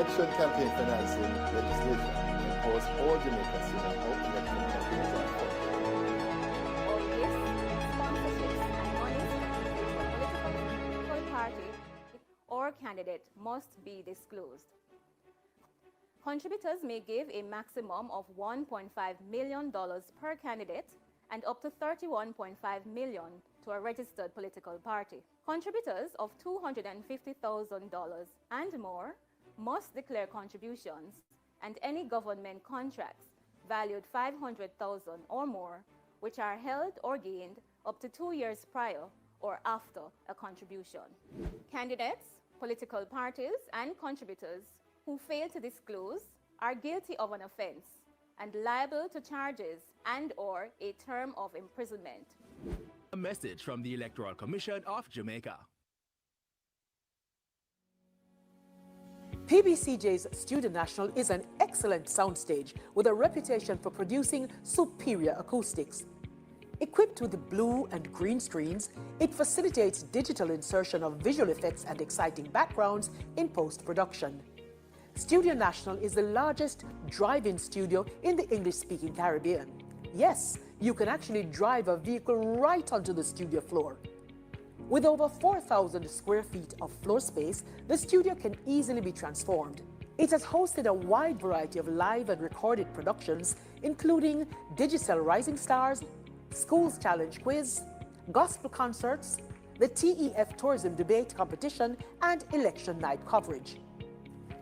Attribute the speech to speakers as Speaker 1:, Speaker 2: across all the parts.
Speaker 1: election campaign financing legislation impose all Jamaicans to how election campaigns are funded.
Speaker 2: All gifts, sponsorships, and monies for political party or candidate must be disclosed. Contributors may give a maximum of $1.5 million per candidate and up to $31.5 million to a registered political party. Contributors of $250,000 and more must declare contributions and any government contracts valued $500,000 or more, which are held or gained up to 2 years prior or after a contribution. Candidates, political parties, and contributors who fail to disclose are guilty of an offense and liable to charges and/or a term of imprisonment.
Speaker 3: A message from the Electoral Commission of Jamaica.
Speaker 4: PBCJ's Studio National is an excellent soundstage with a reputation for producing superior acoustics. Equipped with blue and green screens, it facilitates digital insertion of visual effects and exciting backgrounds in post-production. Studio National is the largest drive-in studio in the English-speaking Caribbean. Yes, you can actually drive a vehicle right onto the studio floor. With over 4,000 square feet of floor space, the studio can easily be transformed. It has hosted a wide variety of live and recorded productions, including Digital Rising Stars, Schools Challenge Quiz, gospel concerts, the TEF Tourism Debate Competition, and election night coverage.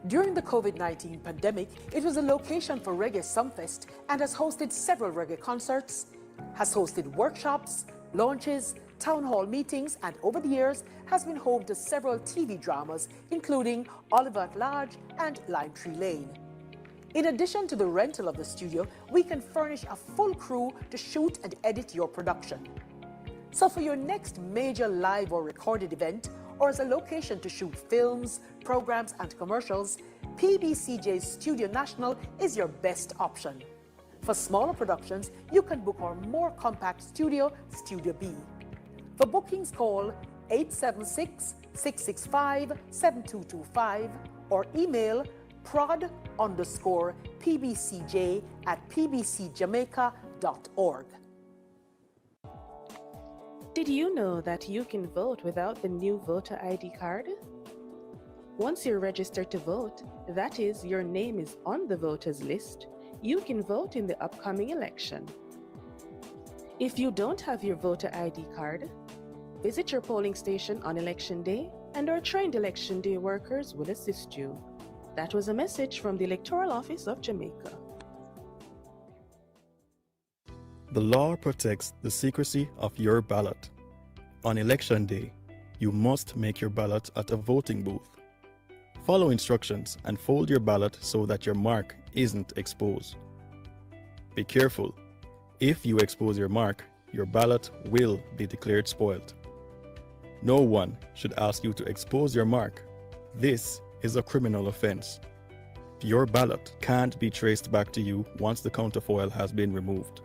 Speaker 4: During the COVID-19 pandemic, it was a location for Reggae Sumfest and has hosted several reggae concerts, has hosted workshops, launches, town hall meetings, and over the years has been home to several TV dramas, including Oliver at Large and Lime Tree Lane. In addition to the rental of the studio, we can furnish a full crew to shoot and edit your production. So for your next major live or recorded event, or as a location to shoot films, programs, and commercials, PBCJ's Studio National is your best option. For smaller productions, you can book our more compact studio, Studio B. For bookings, call 876-665-7225 or email prod_pbcj@pbcjamaica.org.
Speaker 5: Did you know that you can vote without the new voter ID card? Once you're registered to vote, that is, your name is on the voters list, you can vote in the upcoming election. If you don't have your voter ID card, visit your polling station on election day and our trained election day workers will assist you. That was a message from the Electoral Office of Jamaica.
Speaker 6: The law protects the secrecy of your ballot. On election day, you must make your ballot at a voting booth. Follow instructions and fold your ballot so that your mark isn't exposed. Be careful. If you expose your mark, your ballot will be declared spoiled. No one should ask you to expose your mark. This is a criminal offense. Your ballot can't be traced back to you once the counterfoil has been removed.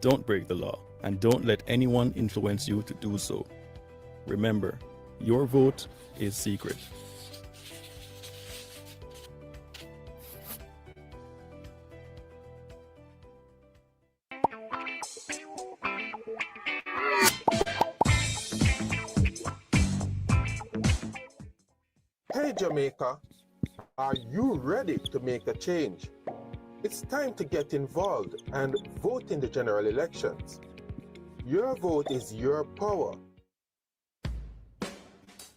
Speaker 6: Don't break the law, and don't let anyone influence you to do so. Remember, your vote is secret.
Speaker 7: Hey Jamaica, are you ready to make a change? It's time to get involved and vote in the general elections. Your vote is your power.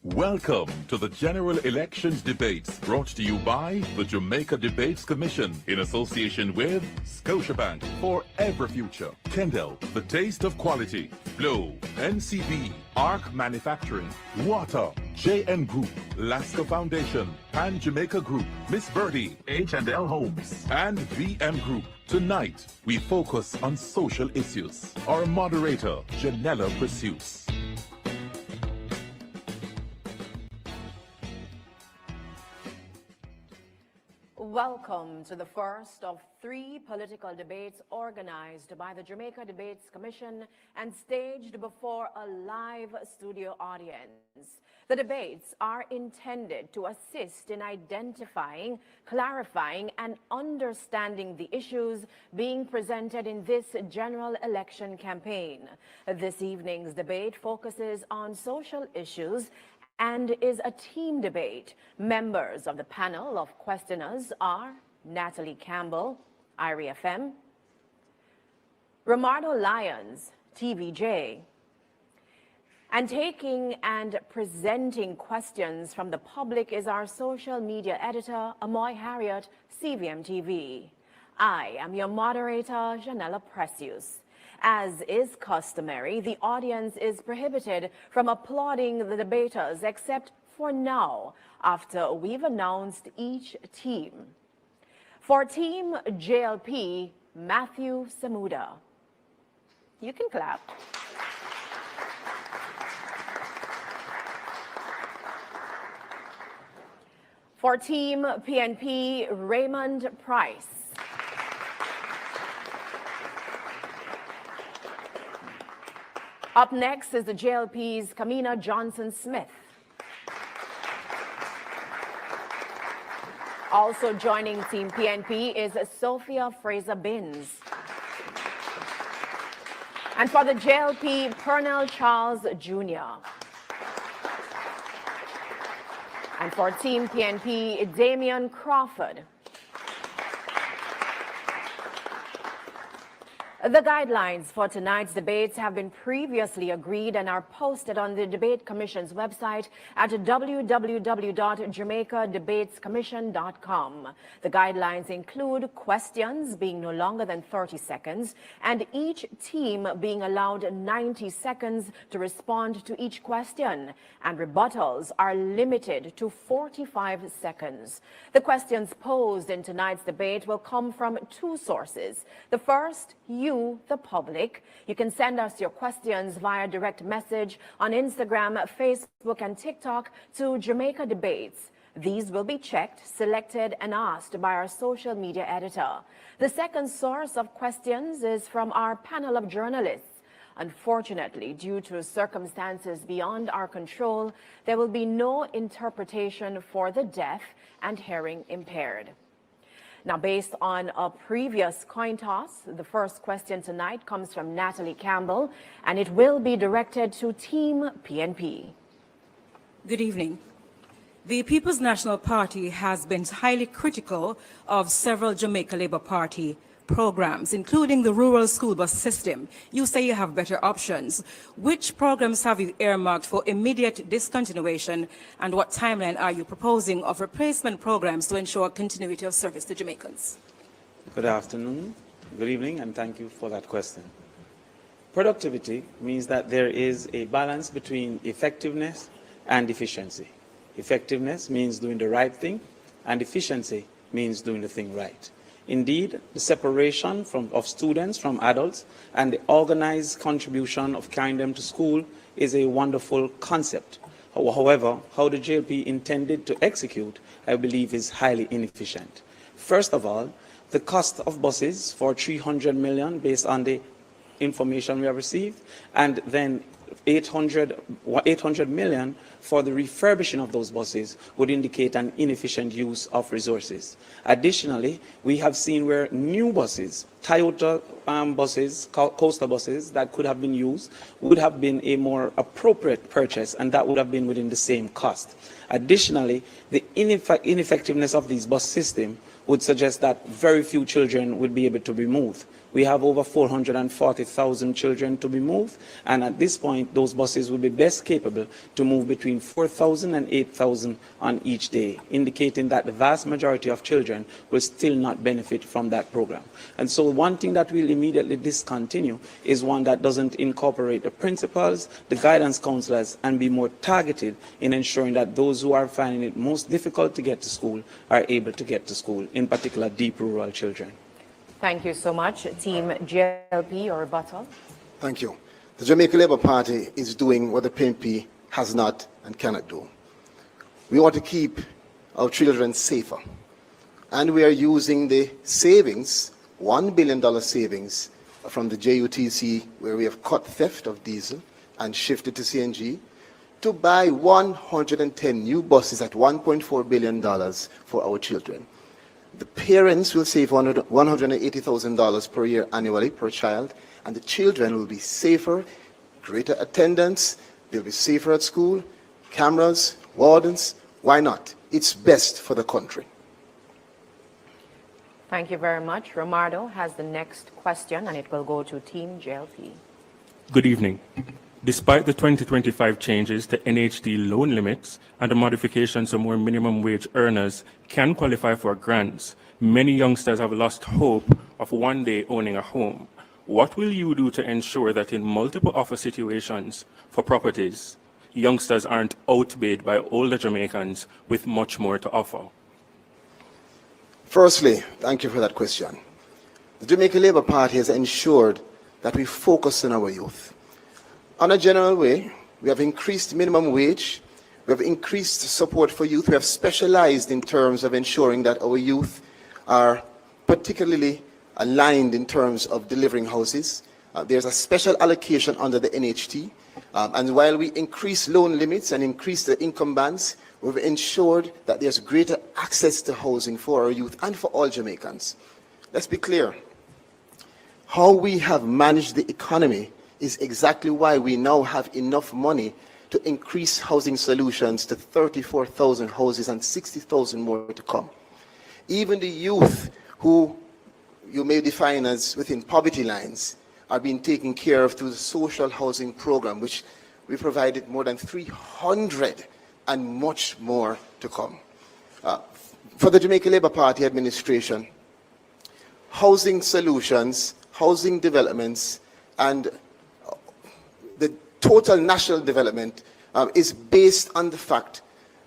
Speaker 8: Welcome to the General Elections Debates, brought to you by the Jamaica Debates Commission in association with Scotiabank, For Every Future, Kendall, The Taste of Quality, Flow, NCB, ARC Manufacturing, Water, JN Group, Lasca Foundation, Pan Jamaica Group, Miss Birdie, H&L Homes, and VM Group. Tonight, we focus on social issues. Our moderator, Janella Pursues.
Speaker 9: Welcome to the first of 3 political debates organized by the Jamaica Debates Commission and staged before a live studio audience. The debates are intended to assist in identifying, clarifying, and understanding the issues being presented in this general election campaign. This evening's debate focuses on social issues and is a team debate. Members of the panel of questioners are Natalie Campbell, IRI FM, Romardo Lyons, TVJ, and taking and presenting questions from the public is our social media editor, Amoy Harriet, CVM TV. I am your moderator, Janella Precious. As is customary, the audience is prohibited from applauding the debaters except for now, after we've announced each team. For Team JLP, Matthew Samuda. You can clap. For Team PNP, Raymond Price. Up next is the JLP's Kamina Johnson-Smith. Also joining Team PNP is Sophia Fraser-Binns. And for the JLP, Pernell Charles Jr. And for Team PNP, Damian Crawford. The guidelines for tonight's debates have been previously agreed and are posted on the Debate Commission's website at www.jamaicadebatescommission.com. The guidelines include questions being no longer than 30 seconds and each team being allowed 90 seconds to respond to each question, and rebuttals are limited to 45 seconds. The questions posed in tonight's debate will come from 2 sources. The first, you, the public. You can send us your questions via direct message on Instagram, Facebook, and TikTok to Jamaica Debates. These will be checked, selected, and asked by our social media editor. The second source of questions is from our panel of journalists. Unfortunately, due to circumstances beyond our control, there will be no interpretation for the deaf and hearing impaired. Now, based on a previous coin toss, the first question tonight comes from Natalie Campbell, and it will be directed to Team PNP.
Speaker 10: Good evening. The People's National Party has been highly critical of several Jamaica Labour Party programs, including the rural school bus system. You say you have better options. Which programs have you earmarked for immediate discontinuation, and what timeline are you proposing of replacement programs to ensure continuity of service to Jamaicans?
Speaker 11: Good afternoon, good evening, and thank you for that question. Productivity means that there is a balance between effectiveness and efficiency. Effectiveness means doing the right thing, and efficiency means doing the thing right. Indeed, the separation of students from adults and the organized contribution of carrying them to school is a wonderful concept. However, how the JLP intended to execute, I believe, is highly inefficient. First of all, the cost of buses for 300 million based on the information we have received, and then 800 million for the refurbishing of those buses would indicate an inefficient use of resources. Additionally, we have seen where new buses, Toyota buses, coastal buses that could have been used would have been a more appropriate purchase, and that would have been within the same cost. Additionally, the ineffectiveness of these bus system would suggest that very few children would be able to be moved. We have over 440,000 children to be moved, and at this point, those buses will be best capable to move between 4,000 and 8,000 on each day, indicating that the vast majority of children will still not benefit from that program. And so one thing that we'll immediately discontinue is one that doesn't incorporate the principals, the guidance counselors, and be more targeted in ensuring that those who are finding it most difficult to get to school are able to get to school, in particular deep rural children.
Speaker 9: Thank you so much. Team JLP, or rebuttal?
Speaker 12: Thank you. The Jamaica Labour Party is doing what the PNP has not and cannot do. We want to keep our children safer. And we are using the savings, $1 billion savings from the JUTC, where we have cut theft of diesel and shifted to CNG, to buy 110 new buses at $1.4 billion for our children. The parents will save $180,000 per year annually per child, and the children will be safer, greater attendance, they'll be safer at school, cameras, wardens. Why not? It's best for the country.
Speaker 9: Thank you very much. Romardo has the next question, and it will go to Team JLP.
Speaker 13: Good evening. Despite the 2025 changes to NHD loan limits and the modifications so more minimum wage earners can qualify for grants, many youngsters have lost hope of one day owning a home. What will you do to ensure that in multiple offer situations for properties, youngsters aren't outbid by older Jamaicans with much more to offer?
Speaker 12: Firstly, thank you for that question. The Jamaica Labour Party has ensured that we focus on our youth. On a general way, we have increased minimum wage, we have increased support for youth, we have specialized in terms of ensuring that our youth are particularly aligned in terms of delivering houses. There's a special allocation under the NHT, and while we increase loan limits and increase the income bands, we've ensured that there's greater access to housing for our youth and for all Jamaicans. Let's be clear. How we have managed the economy is exactly why we now have enough money to increase housing solutions to 34,000 houses and 60,000 more to come. Even the youth who you may define as within poverty lines are being taken care of through the social housing program, which we provided more than 300 and much more to come. For the Jamaica Labour Party administration, housing solutions, housing developments, and the total national development is based on the fact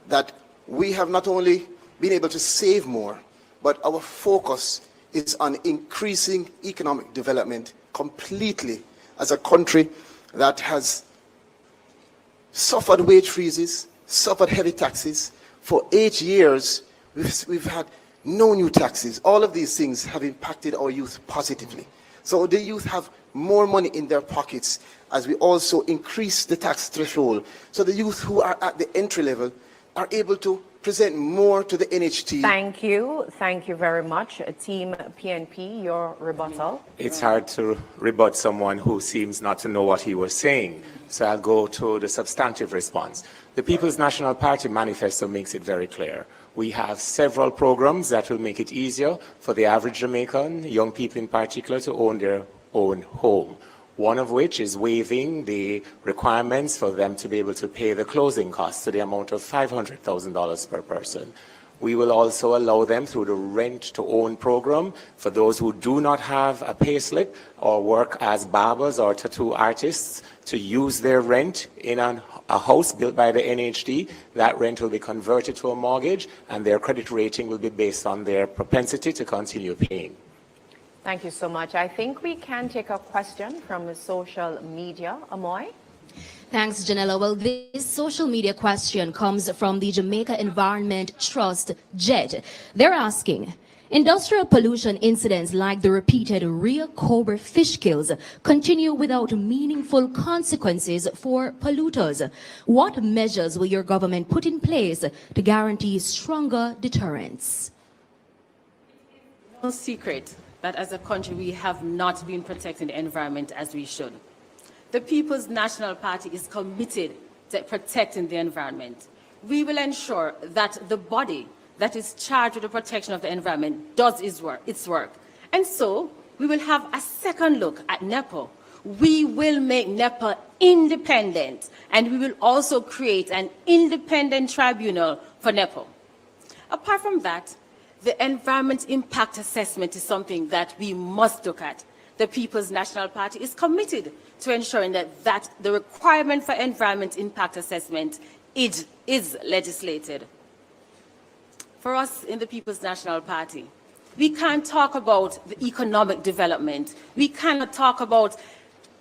Speaker 12: that we have not only been able to save more, but our focus is on increasing economic development completely as a country that has suffered wage freezes, suffered heavy taxes. For 8 years, we've had no new taxes. All of these things have impacted our youth positively. So the youth have more money in their pockets as we also increase the tax threshold. So the youth who are at the entry level are able to present more to the NHT.
Speaker 9: Thank you. Thank you very much. Team PNP, your rebuttal.
Speaker 14: It's hard to rebut someone who seems not to know what he was saying. So I'll go to the substantive response. The People's National Party manifesto makes it very clear. We have several programs that will make it easier for the average Jamaican, young people in particular, to own their own home. One of which is waiving the requirements for them to be able to pay the closing costs to the amount of $500,000 per person. We will also allow them through the rent-to-own program for those who do not have a payslip or work as barbers or tattoo artists to use their rent in a house built by the NHD. That rent will be converted to a mortgage, and their credit rating will be based on their propensity to continue paying.
Speaker 9: Thank you so much. I think we can take a question from the social media. Amoy?
Speaker 15: Thanks, Janella. Well, this social media question comes from the Jamaica Environment Trust, JED. They're asking, industrial pollution incidents like the repeated Rio Cobra fish kills continue without meaningful consequences for polluters. What measures will your government put in place to guarantee stronger deterrence?
Speaker 10: No secret that as a country we have not been protecting the environment as we should. The People's National Party is committed to protecting the environment. We will ensure that the body that is charged with the protection of the environment does its work. And so we will have a second look at NEPA. We will make NEPA independent, and we will also create an independent tribunal for NEPA. Apart from that, the environment impact assessment is something that we must look at. The People's National Party is committed to ensuring that the requirement for environment impact assessment is legislated. For us in the People's National Party, we can't talk about the economic development. We cannot talk about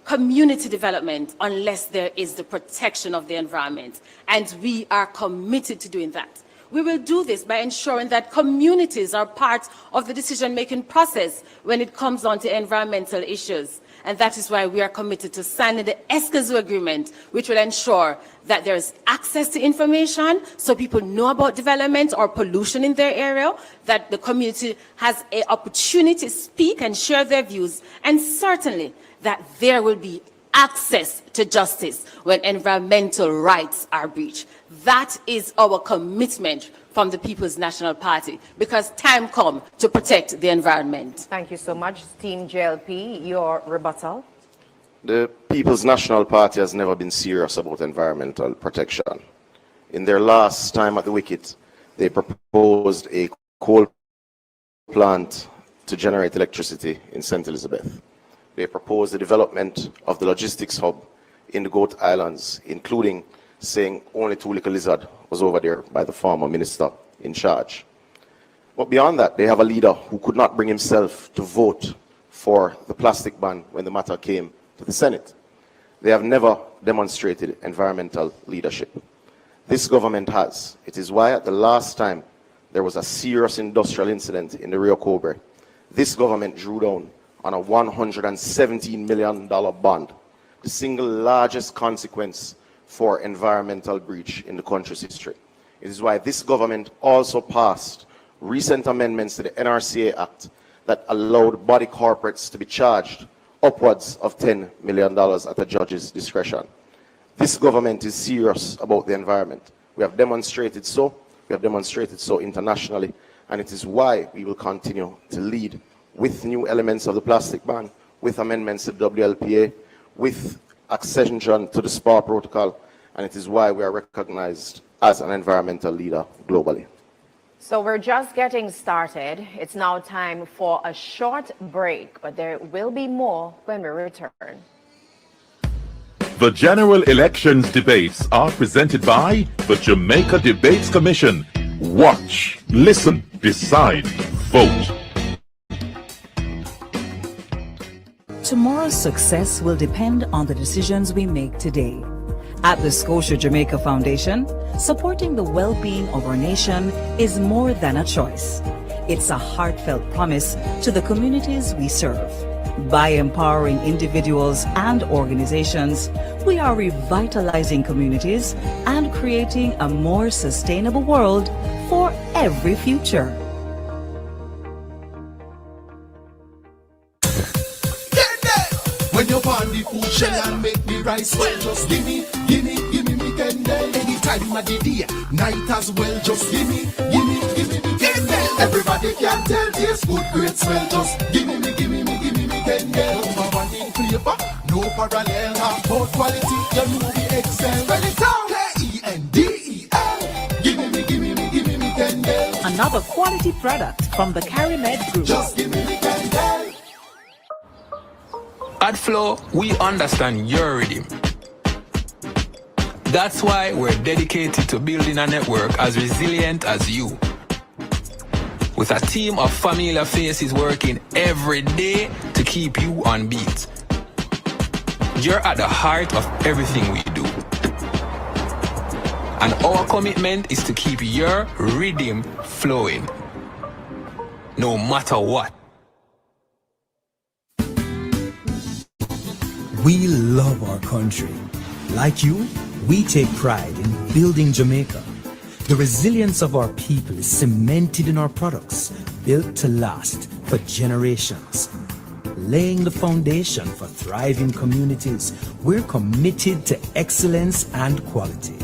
Speaker 10: community development unless there is the protection of the environment. And we are committed to doing that.
Speaker 16: We will do this by ensuring that communities are part of the decision-making process when it comes on to environmental issues. And that is why we are committed to signing the Escazú Agreement, which will ensure that there is access to information so people know about development or pollution in their area, that the community has an opportunity to speak and share their views, and certainly that there will be access to justice when environmental rights are breached. That is our commitment from the People's National Party, because time comes to protect the environment.
Speaker 9: Thank you so much, Team JLP. Your rebuttal?
Speaker 12: The People's National Party has never been serious about environmental protection. In their last time at the wicket, they proposed a coal plant to generate electricity in St. Elizabeth. They proposed the development of the logistics hub in the Goat Islands, including saying only Too Little Lizard was over there by the former minister in charge. But beyond that, they have a leader who could not bring himself to vote for the plastic ban when the matter came to the Senate. They have never demonstrated environmental leadership. This government has. It is why at the last time there was a serious industrial incident in the Rio Cobre, this government drew down on a $117 million bond, the single largest consequence for environmental breach in the country's history. It is why this government also passed recent amendments to the NRCA Act that allowed body corporates to be charged upwards of $10 million at a judge's discretion. This government is serious about the environment. We have demonstrated so. We have demonstrated so internationally, and it is why we will continue to lead with new elements of the plastic ban, with amendments to WLPA, with accession to the SPA protocol, and it is why we are recognized as an environmental leader globally.
Speaker 9: So we're just getting started. It's now time for a short break, but there will be more when we return.
Speaker 8: The general elections debates are presented by the Jamaica Debates Commission. Watch, listen, decide, vote.
Speaker 17: Tomorrow's success will depend on the decisions we make today. At the Scotia Jamaica Foundation, supporting the well-being of our nation is more than a choice. It's a heartfelt promise to the communities we serve. By empowering individuals and organizations, we are revitalizing communities and creating a more sustainable world for every future.
Speaker 18: When you're on the food shell and make the rice well, just gimme me Kendall. Anytime of the day, night as well, just gimme me Kendall. Everybody can tell this good great smell, just gimme me Kendall. Number one in flavor, no parallel, about quality, you know we excel. Spell it out, Kendel. Gimme me Kendall.
Speaker 17: Another quality product from the CariMed Group.
Speaker 18: Just gimme me Kendall.
Speaker 19: At Flow, we understand your rhythm. That's why we're dedicated to building a network as resilient as you. With a team of familiar faces working every day to keep you on beat. You're at the heart of everything we do. And our commitment is to keep your rhythm flowing. No matter what.
Speaker 20: We love our country. Like you, we take pride in building Jamaica. The resilience of our people is cemented in our products, built to last for generations. Laying the foundation for thriving communities, we're committed to excellence and quality.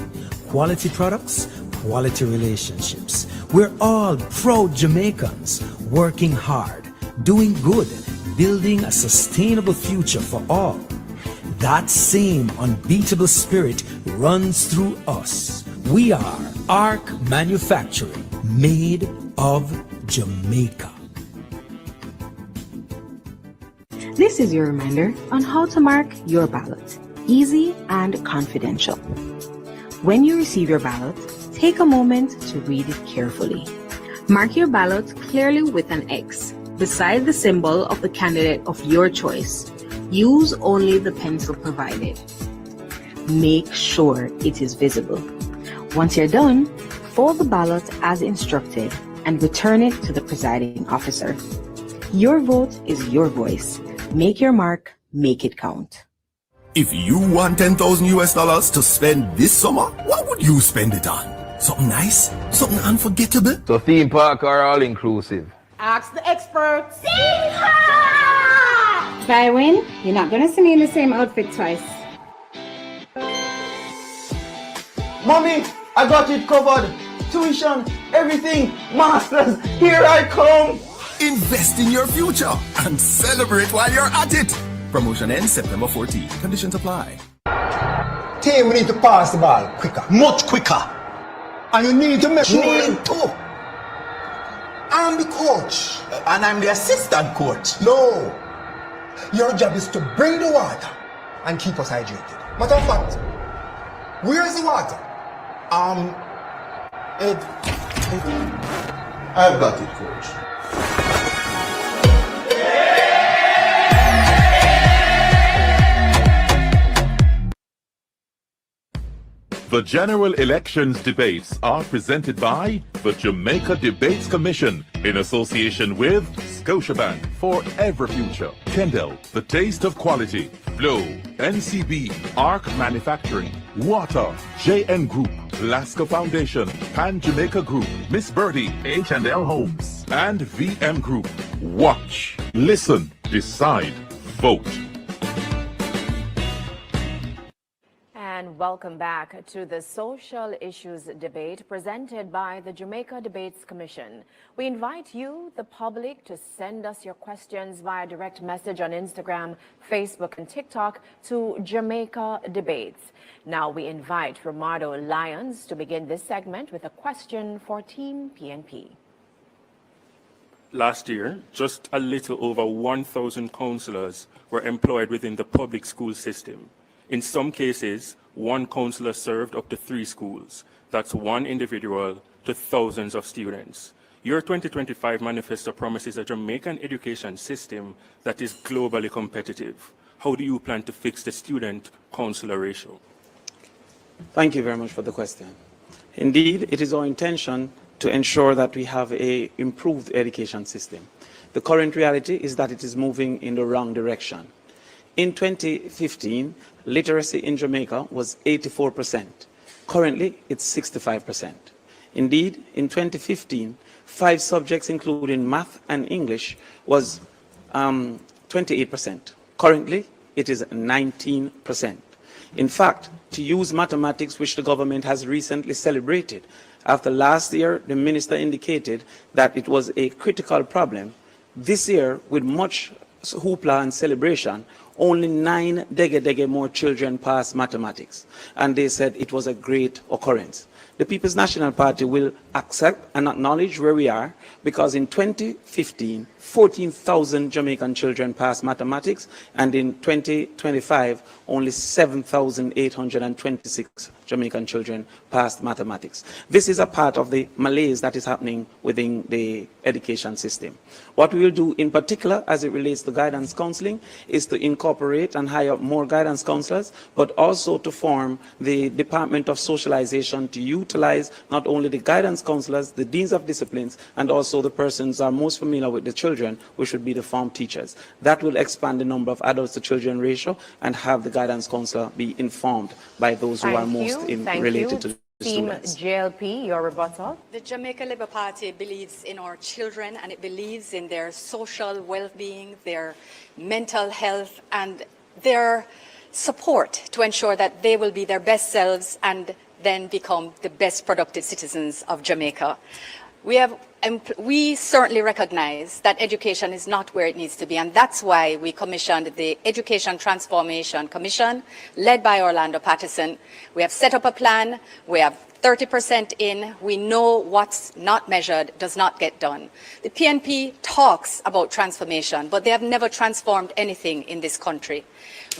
Speaker 20: Quality products, quality relationships. We're all proud Jamaicans, working hard, doing good, building a sustainable future for all. That same unbeatable spirit runs through us. We are ARC Manufacturing, made of Jamaica.
Speaker 5: This is your reminder on how to mark your ballot. Easy and confidential. When you receive your ballot, take a moment to read it carefully. Mark your ballot clearly with an X beside the symbol of the candidate of your choice. Use only the pencil provided. Make sure it is visible. Once you're done,
Speaker 21: Fold the ballot as instructed and return it to the presiding officer. Your vote is your voice. Make your mark, make it count.
Speaker 18: If you want $10,000 to spend this summer, what would you spend it on? Something nice? Something unforgettable?
Speaker 22: So theme park or all inclusive?
Speaker 16: Ask the experts.
Speaker 23: If I win, you're not gonna see me in the same outfit twice.
Speaker 24: Mommy, I got it covered. Tuition, everything, masters, here I come.
Speaker 18: Invest in your future and celebrate while you're at it. Promotion ends September 14th. Conditions apply.
Speaker 25: Team, we need to pass the ball quicker, much quicker. And you need to make sure.
Speaker 24: too.
Speaker 25: I'm the coach.
Speaker 24: And I'm the assistant coach.
Speaker 25: No. Your job is to bring the water and keep us hydrated. Matter of fact, where's the water?
Speaker 24: I've got it, coach.
Speaker 8: The general elections debates are presented by the Jamaica Debates Commission in association with Scotiabank for Every Future, Kendall, The Taste of Quality, Flow, NCB, ARC Manufacturing, Water, JN Group, Lasco Foundation, Pan Jamaica Group, Miss Birdie, H&L Homes, and VM Group. Watch, listen, decide, vote.
Speaker 9: And welcome back to the social issues debate presented by the Jamaica Debates Commission. We invite you, the public, to send us your questions via direct message on Instagram, Facebook, and TikTok to Jamaica Debates. Now we invite Romardo Lyons to begin this segment with a question for Team PNP.
Speaker 13: Last year, just a little over 1,000 councillors were employed within the public school system. In some cases, one councillor served up to 3 schools. That's one individual to thousands of students. Your 2025 manifesto promises a Jamaican education system that is globally competitive. How do you plan to fix the student-councillor ratio?
Speaker 11: Thank you very much for the question. Indeed, it is our intention to ensure that we have an improved education system. The current reality is that it is moving in the wrong direction. In 2015, literacy in Jamaica was 84%. Currently, it's 65%. Indeed, in 2015, 5 subjects, including math and English, was 28%. Currently, it is 19%. In fact, to use mathematics, which the government has recently celebrated, after last year, the minister indicated that it was a critical problem. This year, with much hoopla and celebration, only 9 dege more children passed mathematics. And they said it was a great occurrence. The People's National Party will accept and acknowledge where we are, because in 2015, 14,000 Jamaican children passed mathematics, and in 2025, only 7,826 Jamaican children passed mathematics. This is a part of the malaise that is happening within the education system. What we will do in particular as it relates to guidance counseling is to incorporate and hire more guidance counselors, but also to form the Department of Socialization to utilize not only the guidance counselors, the deans of disciplines, and also the persons who are most familiar with the children, which should be the form teachers. That will expand the number of adults to children ratio and have the guidance counselor be informed by those who are most related to the
Speaker 9: Team
Speaker 11: students.
Speaker 9: JLP, your rebuttal.
Speaker 26: The Jamaica Labour Party believes in our children, and it believes in their social well-being, their mental health, and their support to ensure that they will be their best selves and then become the best productive citizens of Jamaica. We certainly recognize that education is not where it needs to be, and that's why we commissioned the Education Transformation Commission, led by Orlando Patterson. We have set up a plan. We have 30% in. We know what's not measured does not get done. The PNP talks about transformation, but they have never transformed anything in this country.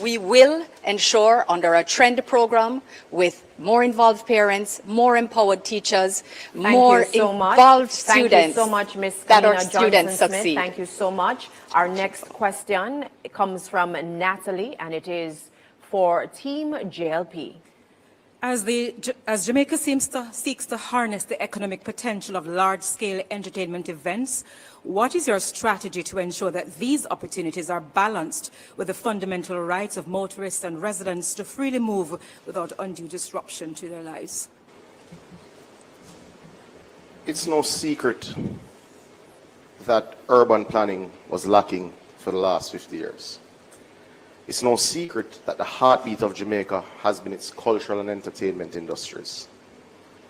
Speaker 26: We will ensure under a trend program with more involved parents, more empowered teachers, more involved students.
Speaker 9: Thank you so much, Ms.
Speaker 26: That our
Speaker 9: Kalina
Speaker 26: students
Speaker 9: Johnson-Smith.
Speaker 26: succeed.
Speaker 9: Thank you so much. Our next question comes from Natalie, and it is for Team JLP.
Speaker 10: As Jamaica seeks to harness the economic potential of large-scale entertainment events, what is your strategy to ensure that these opportunities are balanced with the fundamental rights of motorists and residents to freely move without undue disruption to their lives?
Speaker 12: It's no secret that urban planning was lacking for the last 50 years. It's no secret that the heartbeat of Jamaica has been its cultural and entertainment industries.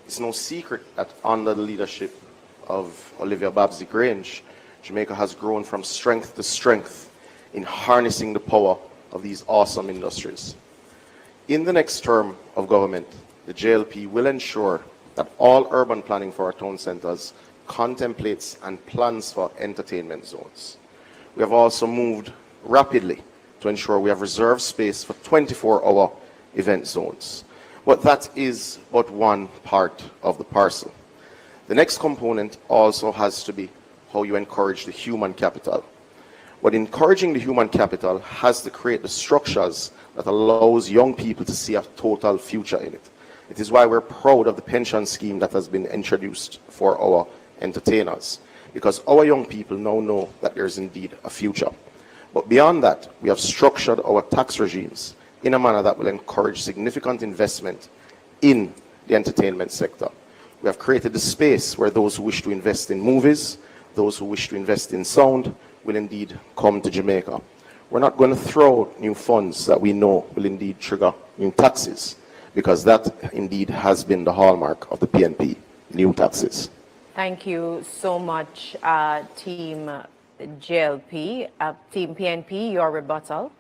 Speaker 12: It's no secret that under the leadership of Olivia Babsy-Grange, Jamaica has grown from strength to strength in harnessing the power of these awesome industries. In the next term of government, the JLP will ensure that all urban planning for our town centres contemplates and plans for entertainment zones. We have also moved rapidly to ensure we have reserved space for 24-hour event zones. But that is but one part of the parcel. The next component also has to be how you encourage the human capital. But encouraging the human capital has to create the structures that allows young people to see a total future in it. It is why we're proud of the pension scheme that has been introduced for our entertainers, because our young people now know that there's indeed a future. But beyond that, we have structured our tax regimes in a manner that will encourage significant investment in the entertainment sector. We have created a space where those who wish to invest in movies, those who wish to invest in sound, will indeed come to Jamaica. We're not going to throw new funds that we know will indeed trigger new taxes, because that indeed has been the hallmark of the PNP, new taxes.
Speaker 9: Thank you so much, Team JLP. Team PNP, your rebuttal.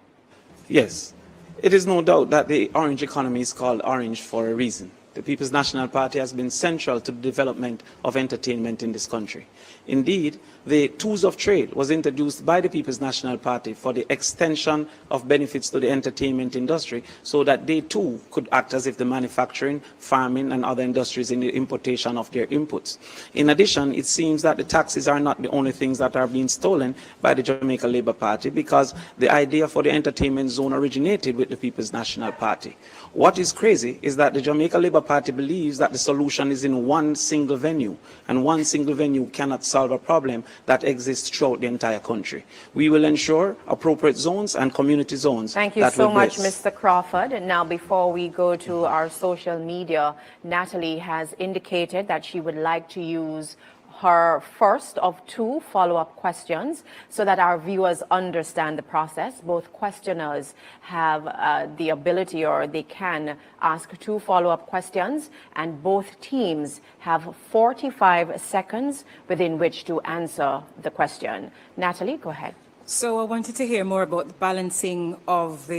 Speaker 11: Yes, it is no doubt that the orange economy is called orange for a reason. The People's National Party has been central to the development of entertainment in this country. Indeed, the tools of trade was introduced by the People's National Party for the extension of benefits to the entertainment industry, so that they too could act as if the manufacturing, farming and other industries in the importation of their inputs. In addition, it seems that the taxes are not the only things that are being stolen by the Jamaica Labour Party, because the idea for the entertainment zone originated with the People's National Party. What is crazy is that the Jamaica Labour Party believes that the solution is in one single venue, and one single venue cannot solve a problem that exists throughout the entire country. We will ensure appropriate zones and community zones.
Speaker 9: Thank you so much, Mr. Crawford. And now, before we go to our social media, Natalie has indicated that she would like to use her first of 2 follow-up questions so that our viewers understand the process. Both questioners have the ability, or they can ask 2 follow-up questions, and both teams have 45 seconds within which to answer the question. Natalie, go ahead.
Speaker 10: So I wanted to hear more about the balancing of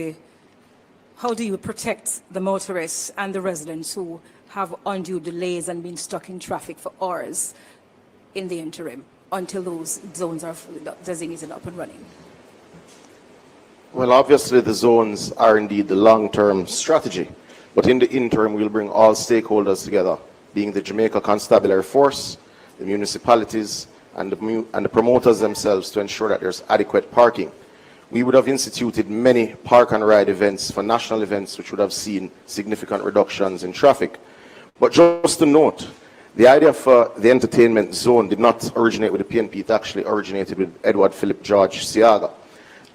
Speaker 10: how do you protect the motorists and the residents who have undue delays and been stuck in traffic for hours in the interim until those zones are designated up and running?
Speaker 12: Well, obviously the zones are indeed the long-term strategy, but in the interim we'll bring all stakeholders together, being the Jamaica Constabulary Force, the municipalities and the promoters themselves, to ensure that there's adequate parking. We would have instituted many park and ride events for national events, which would have seen significant reductions in traffic. But just to note, the idea for the entertainment zone did not originate with the PNP. It actually originated with Edward Philip George Siaga.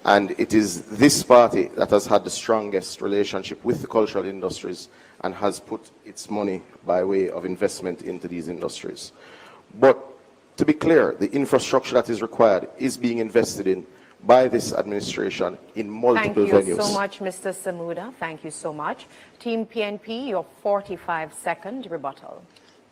Speaker 12: And it is this party that has had the strongest relationship with the cultural industries and has put its money by way of investment into these industries. But to be clear, the infrastructure that is required is being invested in by this administration in multiple venues.
Speaker 9: Thank you so much, Mr. Samuda. Thank you so much. Team PNP, your 45-second rebuttal.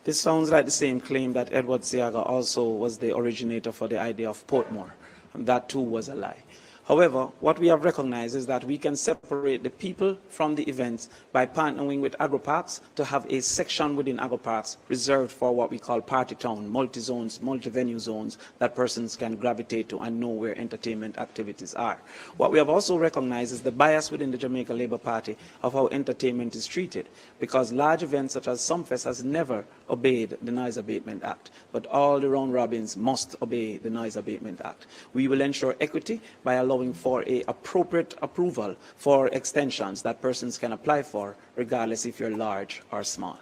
Speaker 11: This sounds like the same claim that Edward Siaga also was the originator for the idea of Portmore, and that too was a lie. However, what we have recognized is that we can separate the people from the events by partnering with agro-parks to have a section within agro-parks reserved for what we call party town, multi-zones, multi-venue zones that persons can gravitate to and know where entertainment activities are. What we have also recognized is the bias within the Jamaica Labour Party of how entertainment is treated, because large events such as Sumfest has never obeyed the Noise Abatement Act, but all the round robins must obey the Noise Abatement Act. We will ensure equity by allowing allowing for a appropriate approval for extensions that persons can apply for, regardless if you're large or small.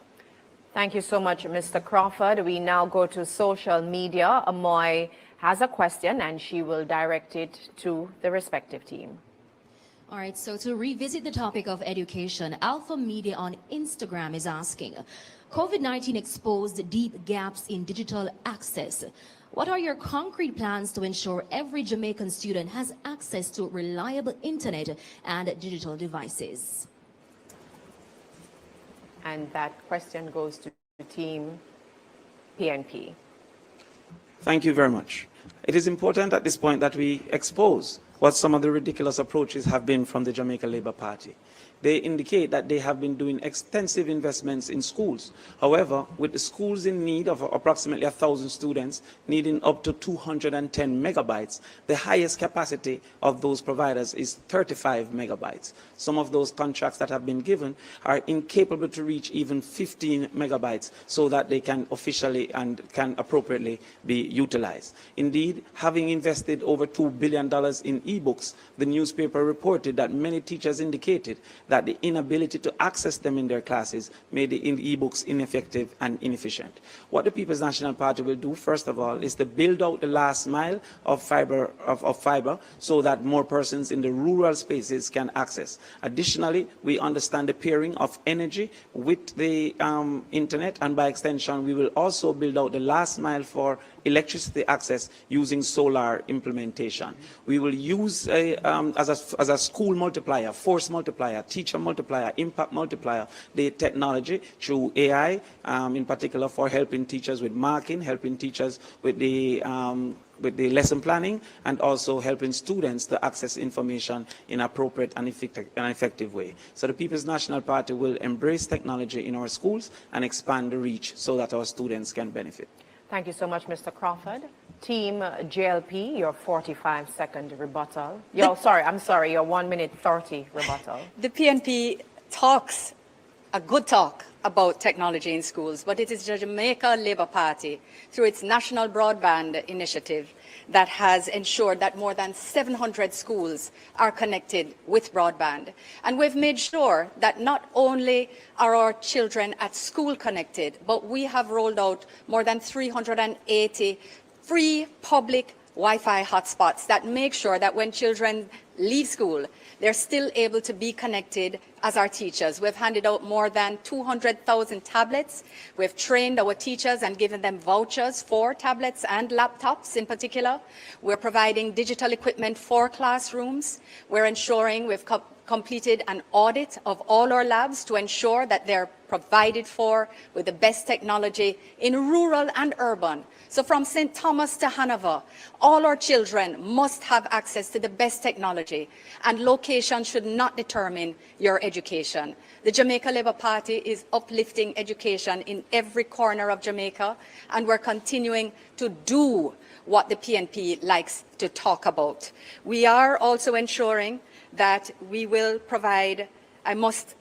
Speaker 9: Thank you so much, Mr. Crawford. We now go to social media. Amoy has a question and she will direct it to the respective team.
Speaker 15: All right, so to revisit the topic of education, Alpha Media on Instagram is asking, COVID-19 exposed deep gaps in digital access. What are your concrete plans to ensure every Jamaican student has access to reliable internet and digital devices?
Speaker 9: And that question goes to Team PNP.
Speaker 11: Thank you very much. It is important at this point that we expose what some of the ridiculous approaches have been from the Jamaica Labour Party. They indicate that they have been doing extensive investments in schools. However, with the schools in need of approximately 1,000 students, needing up to 210 megabytes, the highest capacity of those providers is 35 megabytes. Some of those contracts that have been given are incapable to reach even 15 megabytes so that they can officially and can appropriately be utilized. Indeed, having invested over $2 billion in e-books, the newspaper reported that many teachers indicated that the inability to access them in their classes made the e-books ineffective and inefficient. What the People's National Party will do, first of all, is to build out the last mile of fiber so that more persons in the rural spaces can access. Additionally, we understand the pairing of energy with the internet, and by extension, we will also build out the last mile for electricity access using solar implementation. We will use as a school multiplier, force multiplier, teacher multiplier, impact multiplier, the technology through AI, in particular for helping teachers with marking, helping teachers with the lesson planning, and also helping students to access information in appropriate and effective way. So the People's National Party will embrace technology in our schools and expand the reach so that our students can benefit.
Speaker 9: Thank you so much, Mr. Crawford. Team JLP, your 45-second rebuttal. Your 1 minute 30 rebuttal.
Speaker 26: The PNP talks a good talk about technology in schools, but it is the Jamaica Labour Party, through its National Broadband Initiative, that has ensured that more than 700 schools are connected with broadband. And we've made sure that not only are our children at school connected, but we have rolled out more than 380 free public Wi-Fi hotspots that make sure that when children leave school, they're still able to be connected as our teachers. We've handed out more than 200,000 tablets. We've trained our teachers and given them vouchers for tablets and laptops in particular. We're providing digital equipment for classrooms. We're ensuring we've completed an audit of all our labs to ensure that they're provided for with the best technology in rural and urban. So from St. Thomas to Hanover, all our children must have access to the best technology, and location should not determine your education. The Jamaica Labour Party is uplifting education in every corner of Jamaica, and we're continuing to do what the PNP likes to talk about. We are also ensuring that we will provide, I must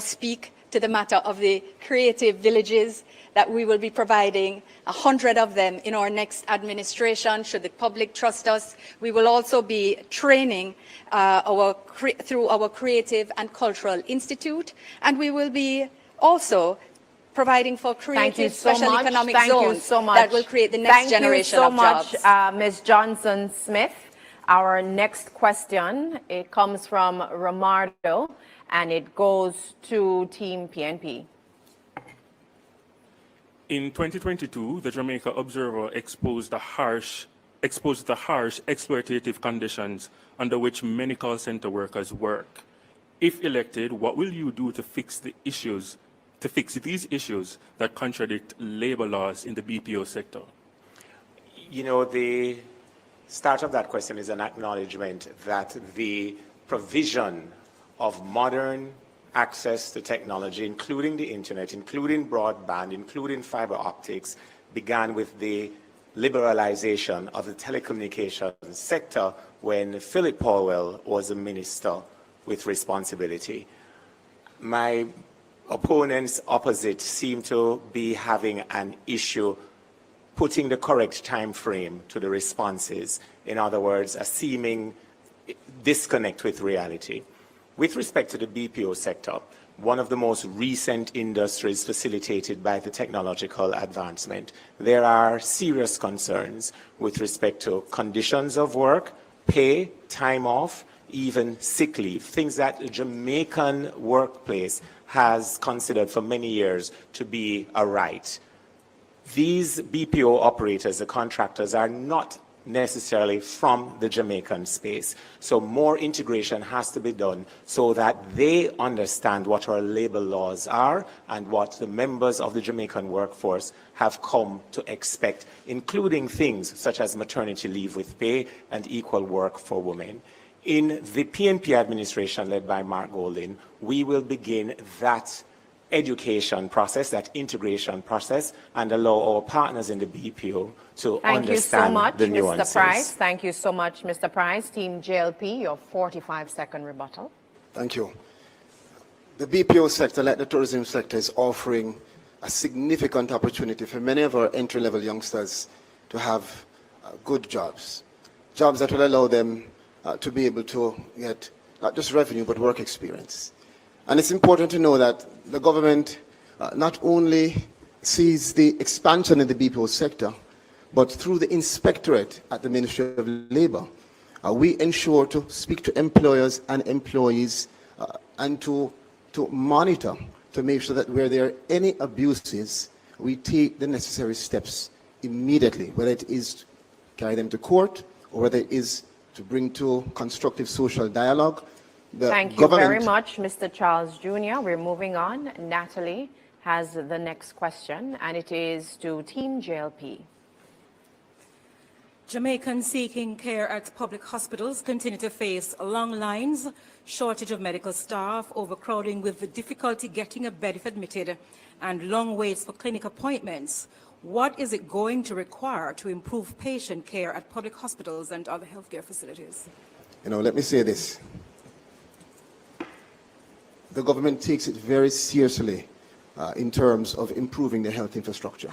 Speaker 26: speak to the matter of the creative villages, that we will be providing 100 of them in our next administration, should the public trust us. We will also be training through our Creative and Cultural Institute, and we will be also providing for creative special economic zones that will create the next generation of jobs.
Speaker 9: Thank you so much, Ms. Johnson-Smith. Our next question, it comes from Romardo, and it goes to Team PNP.
Speaker 13: In 2022, the Jamaica Observer exposed the harsh exploitative conditions under which many call center workers work. If elected, what will you do to fix these issues that contradict labor laws in the BPO sector?
Speaker 14: You know, the start of that question is an acknowledgement that the provision of modern access to technology, including the internet, including broadband, including fiber optics, began with the liberalization of the telecommunications sector when Philip Powell was a minister with responsibility. My opponents opposite seem to be having an issue putting the correct time frame to the responses. In other words, a seeming disconnect with reality. With respect to the BPO sector, one of the most recent industries facilitated by the technological advancement, there are serious concerns with respect to conditions of work, pay, time off, even sick leave, things that the Jamaican workplace has considered for many years to be a right. These BPO operators, the contractors, are not necessarily from the Jamaican space. So more integration has to be done so that they understand what our labor laws are and what the members of the Jamaican workforce have come to expect, including things such as maternity leave with pay and equal work for women. In the PNP administration led by Mark Golding, we will begin that education process, that integration process, and allow our partners in the BPO to understand the nuances.
Speaker 9: Thank you so much, Mr. Price. Thank you so much, Mr. Price. Team JLP, your 45-second rebuttal.
Speaker 12: Thank you. The BPO sector, like the tourism sector, is offering a significant opportunity for many of our entry-level youngsters to have good jobs, jobs that will allow them to be able to get not just revenue, but work experience. And it's important to know that the government not only sees the expansion in the BPO sector, but through the inspectorate at the Ministry of Labour, we ensure to speak to employers and employees and to monitor, to make sure that where there are any abuses, we take the necessary steps immediately, whether it is to carry them to court or whether it is to bring to constructive social dialogue.
Speaker 9: Thank you very much, Mr. Charles Jr. We're moving on. Natalie has the next question, and it is to Team JLP.
Speaker 10: Jamaicans seeking care at public hospitals continue to face long lines, shortage of medical staff, overcrowding with the difficulty getting a bed if admitted, and long waits for clinic appointments. What is it going to require to improve patient care at public hospitals and other healthcare facilities?
Speaker 12: Let me say this. The government takes it very seriously in terms of improving the health infrastructure.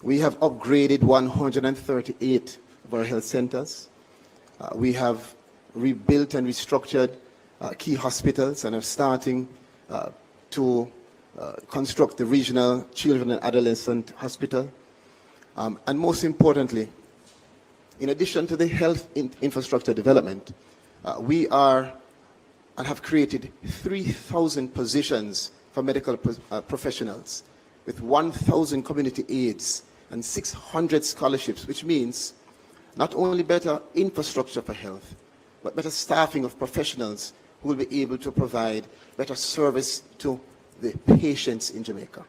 Speaker 12: We have upgraded 138 of our health centers. We have rebuilt and restructured key hospitals and are starting to construct the regional children and adolescent hospital. And most importantly, in addition to the health infrastructure development, we are and have created 3,000 positions for medical professionals with 1,000 community aids and 600 scholarships, which means not only better infrastructure for health, but better staffing of professionals who will be able to provide better service to the patients in Jamaica.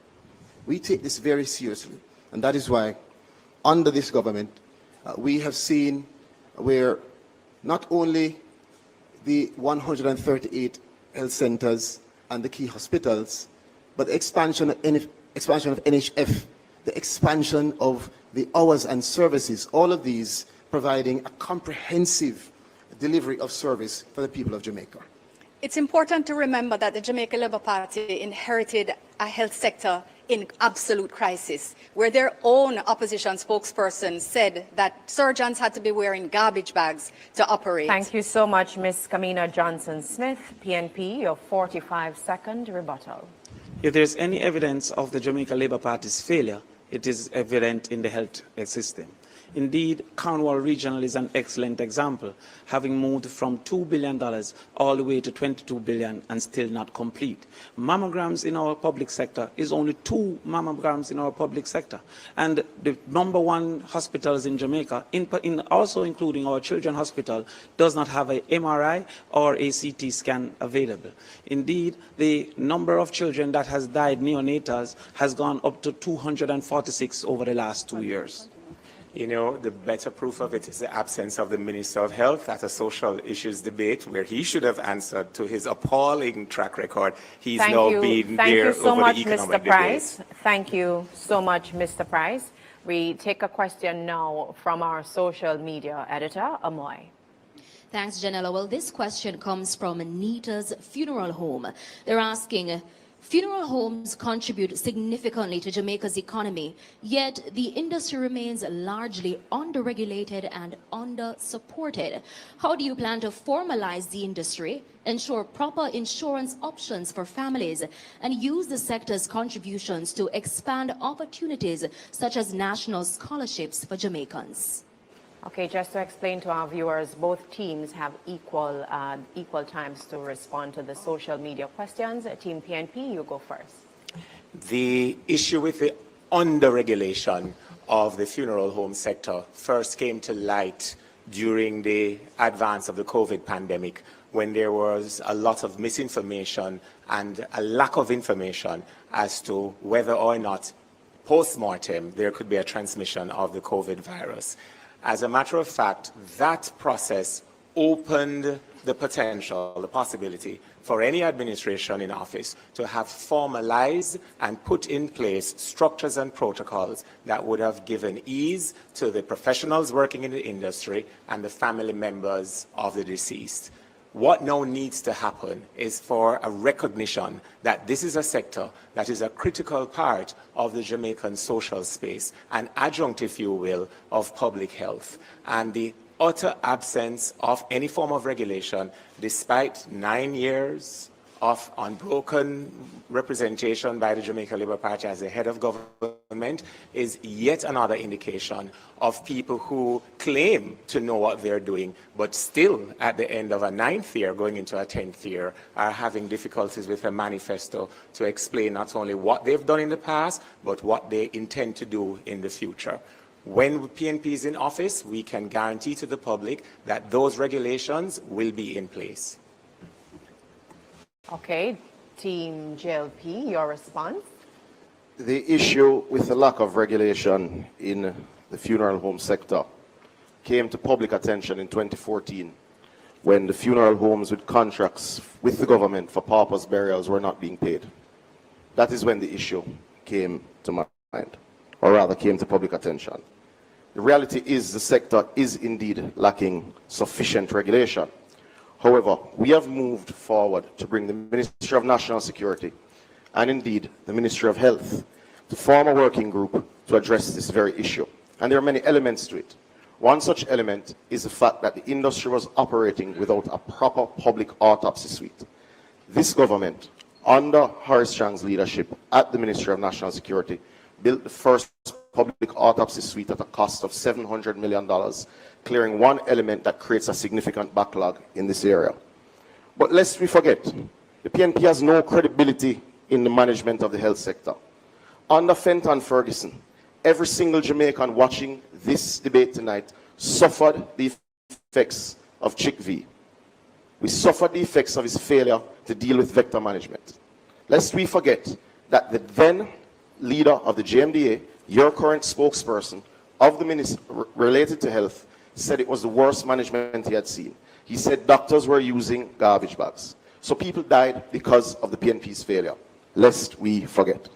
Speaker 12: We take this very seriously, and that is why under this government, we have seen where not only the 138 health centers and the key hospitals, but the expansion of NHF, the expansion of the hours and services, all of these providing a comprehensive delivery of service for the people of Jamaica.
Speaker 26: It's important to remember that the Jamaica Labour Party inherited a health sector in absolute crisis, where their own opposition spokesperson said that surgeons had to be wearing garbage bags to operate.
Speaker 9: Thank you so much, Ms. Kamina Johnson-Smith, PNP, your 45-second rebuttal.
Speaker 11: If there's any evidence of the Jamaica Labour Party's failure, it is evident in the health system. Indeed, Cornwall Regional is an excellent example, having moved from $2 billion all the way to $22 billion and still not complete. Mammograms in our public sector is only 2 mammograms in our public sector. And the #1 hospitals in Jamaica, also including our Children's Hospital, does not have an MRI or a CT scan available. Indeed, the number of children that has died neonatals has gone up to 246 over the last 2 years.
Speaker 14: The better proof of it is the absence of the Minister of Health at a social issues debate where he should have answered to his appalling track record. He's now been there over the economic debate.
Speaker 9: Thank you so much, Mr. Price. We take a question now from our social media editor, Amoy.
Speaker 15: Thanks, Janella. Well, this question comes from Anita's Funeral Home. They're asking, Funeral homes contribute significantly to Jamaica's economy, yet the industry remains largely underregulated and under-supported. How do you plan to formalize the industry, ensure proper insurance options for families, and use the sector's contributions to expand opportunities such as national scholarships for Jamaicans?
Speaker 9: Okay, just to explain to our viewers, both teams have equal times to respond to the social media questions. Team PNP, you go first.
Speaker 14: The issue with the under-regulation of the funeral home sector first came to light during the advance of the COVID pandemic, when there was a lot of misinformation and a lack of information as to whether or not post-mortem there could be a transmission of the COVID virus. As a matter of fact, that process opened the potential, the possibility for any administration in office to have formalized and put in place structures and protocols that would have given ease to the professionals working in the industry and the family members of the deceased. What now needs to happen is for a recognition that this is a sector that is a critical part of the Jamaican social space, an adjunct, if you will, of public health. And the utter absence of any form of regulation, despite 9 years of unbroken representation by the Jamaica Labour Party as the head of government, is yet another indication of people who claim to know what they're doing, but still at the end of a 9th year, going into a 10th year, are having difficulties with a manifesto to explain not only what they've done in the past, but what they intend to do in the future. When PNP is in office, we can guarantee to the public that those regulations will be in place.
Speaker 9: Okay, Team JLP, your response?
Speaker 12: The issue with the lack of regulation in the funeral home sector came to public attention in 2014 when the funeral homes with contracts with the government for paupers' burials were not being paid. That is when the issue came to mind, or rather came to public attention. The reality is the sector is indeed lacking sufficient regulation. However, we have moved forward to bring the Ministry of National Security and indeed the Ministry of Health to form a working group to address this very issue. And there are many elements to it. One such element is the fact that the industry was operating without a proper public autopsy suite. This government, under Horace Chang's leadership at the Ministry of National Security, built the first public autopsy suite at a cost of $700 million, clearing one element that creates a significant backlog in this area. But lest we forget, the PNP has no credibility in the management of the health sector. Under Fenton Ferguson, every single Jamaican watching this debate tonight suffered the effects of Chick V. We suffered the effects of his failure to deal with vector management. Lest we forget that the then leader of the JMDA, your current spokesperson of the ministry related to health, said it was the worst management he had seen. He said doctors were using garbage bags. So people died because of the PNP's failure, lest we forget.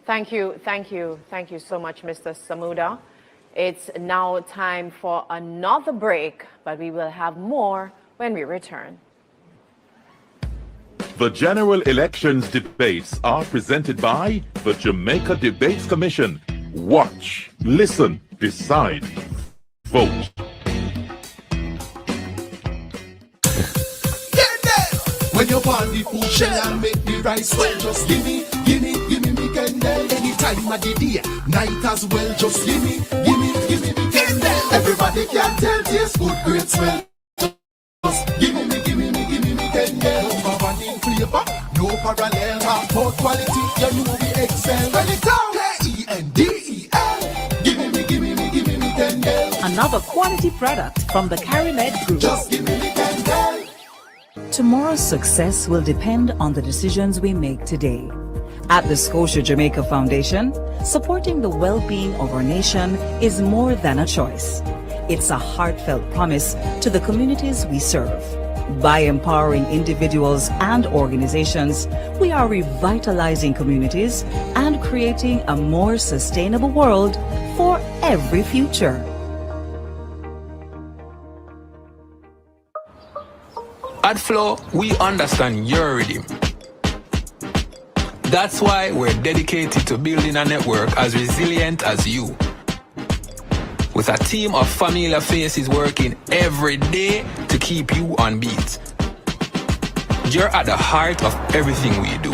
Speaker 9: Thank you so much, Mr. Samuda. It's now time for another break, but we will have more when we return.
Speaker 8: The general elections debates are presented by the Jamaica Debates Commission. Watch, listen, decide, vote.
Speaker 18: When you're on the food shell and make the rice well, just give me me candle. Anytime of the day, night as well, just give me me candle. Everybody can tell taste good, great smell. Just give me me candle. Number one in flavor, no parallel. Import quality, you know we excel. Spell it out, K-E-N-D-E-L. Give me candle.
Speaker 17: Another quality product from the CariMed Group.
Speaker 18: Just give me candle.
Speaker 17: Tomorrow's success will depend on the decisions we make today. At the Scotia Jamaica Foundation, supporting the well-being of our nation is more than a choice. It's a heartfelt promise to the communities we serve. By empowering individuals and organizations, we are revitalizing communities and creating a more sustainable world for every future.
Speaker 19: At Flow, we understand your rhythm. That's why we're dedicated to building a network as resilient as you. With a team of familiar faces working every day to keep you on beat. You're at the heart of everything we do.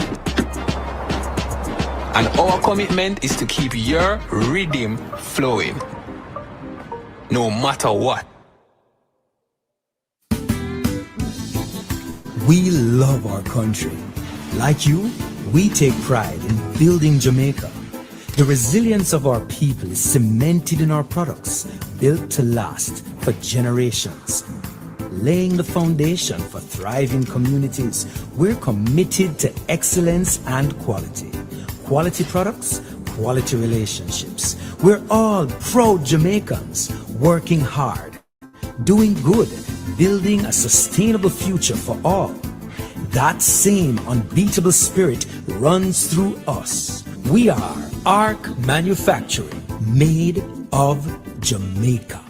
Speaker 19: And our commitment is to keep your rhythm flowing, no matter what.
Speaker 20: We love our country. Like you, we take pride in building Jamaica. The resilience of our people is cemented in our products, built to last for generations. Laying the foundation for thriving communities, we're committed to excellence and quality. Quality products, quality relationships. We're all proud Jamaicans, working hard, doing good, building a sustainable future for all. That same unbeatable spirit runs through us. We are ARC Manufacturing, made of Jamaica.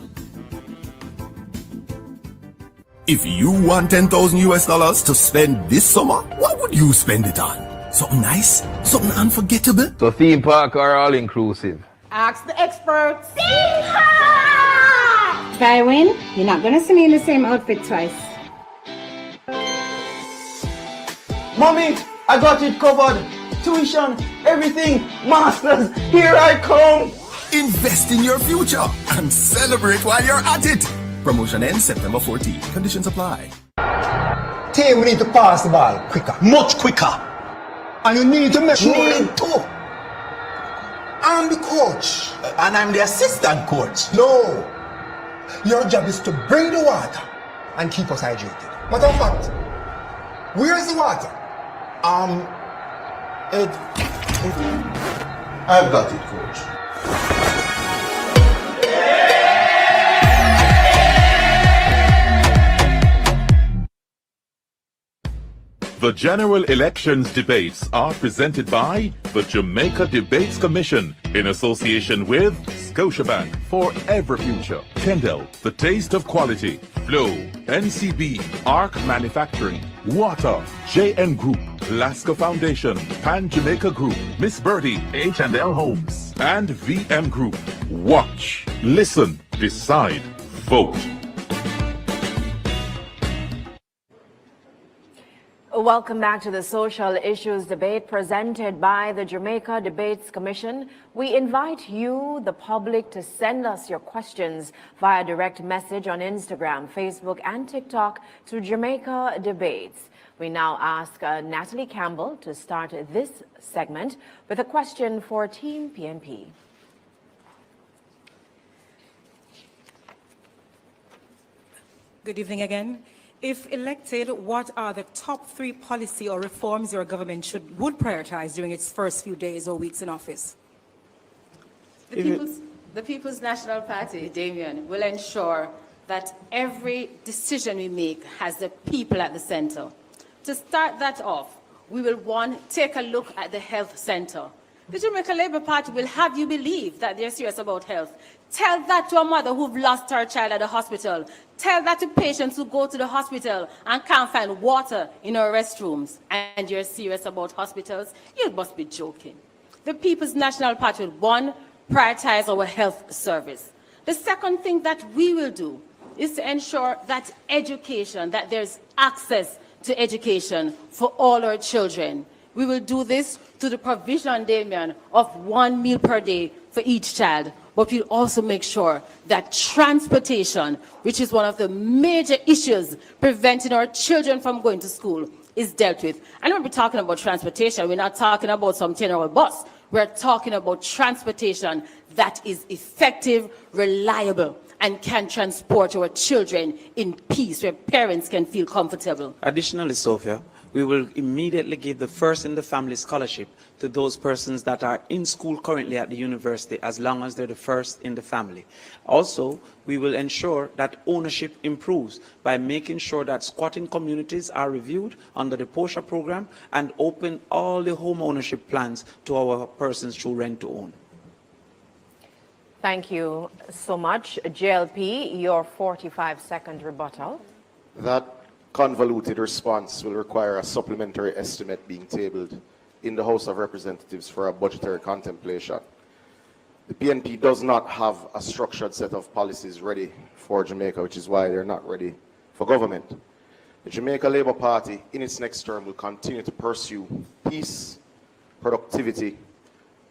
Speaker 18: If you want $10,000 to spend this summer, what would you spend it on? Something nice? Something unforgettable?
Speaker 22: So theme park or all inclusive?
Speaker 16: Ask the experts.
Speaker 23: If I win, you're not gonna see me in the same outfit twice.
Speaker 24: Mommy, I got it covered. Tuition, everything. Masters, here I come.
Speaker 18: Invest in your future and celebrate while you're at it. Promotion ends September 14. Conditions apply.
Speaker 25: Team, we need to pass the ball quicker. Much quicker. And you need to make sure.
Speaker 18: Need to.
Speaker 25: I'm the coach.
Speaker 18: And I'm the assistant coach.
Speaker 25: No. Your job is to bring the water and keep us hydrated. Matter of fact, where's the water?
Speaker 18: I've got it, coach.
Speaker 8: The general elections debates are presented by the Jamaica Debates Commission in association with Scotiabank, Forever Future, Kendall, The Taste of Quality, Flow, NCB, ARC Manufacturing, Water, JN Group, Lasco Foundation, Pan Jamaica Group, Miss Birdie, H&L Homes, and VM Group. Watch, listen, decide, vote.
Speaker 9: Welcome back to the Social Issues Debate presented by the Jamaica Debates Commission. We invite you, the public, to send us your questions via direct message on Instagram, Facebook, and TikTok to Jamaica Debates. We now ask Natalie Campbell to start this segment with a question for Team PNP.
Speaker 10: Good evening again. If elected, what are the top 3 policy or reforms your government would prioritize during its first few days or weeks in office?
Speaker 16: The People's National Party, Damien, will ensure that every decision we make has the people at the center. To start that off, we will, take a look at the health center. The Jamaica Labour Party will have you believe that they're serious about health. Tell that to a mother who've lost her child at the hospital. Tell that to patients who go to the hospital and can't find water in our restrooms. And you're serious about hospitals? You must be joking. The People's National Party will, 1, prioritize our health service. The second thing that we will do is to ensure that education, that there's access to education for all our children. We will do this through the provision, Damien, of 1 meal per day for each child. But we'll also make sure that transportation, which is one of the major issues preventing our children from going to school, is dealt with. And when we're talking about transportation, we're not talking about some 10-hour bus. We're talking about transportation that is effective, reliable, and can transport our children in peace, where parents can feel comfortable.
Speaker 11: Additionally, Sophia, we will immediately give the First in the Family Scholarship to those persons that are in school currently at the university, as long as they're the first in the family. Also, we will ensure that ownership improves by making sure that squatting communities are reviewed under the POSHA program and open all the home ownership plans to our persons through rent to own.
Speaker 9: Thank you so much. JLP, your 45-second rebuttal.
Speaker 12: That convoluted response will require a supplementary estimate being tabled in the House of Representatives for a budgetary contemplation. The PNP does not have a structured set of policies ready for Jamaica, which is why they're not ready for government. The Jamaica Labour Party, in its next term, will continue to pursue peace, productivity,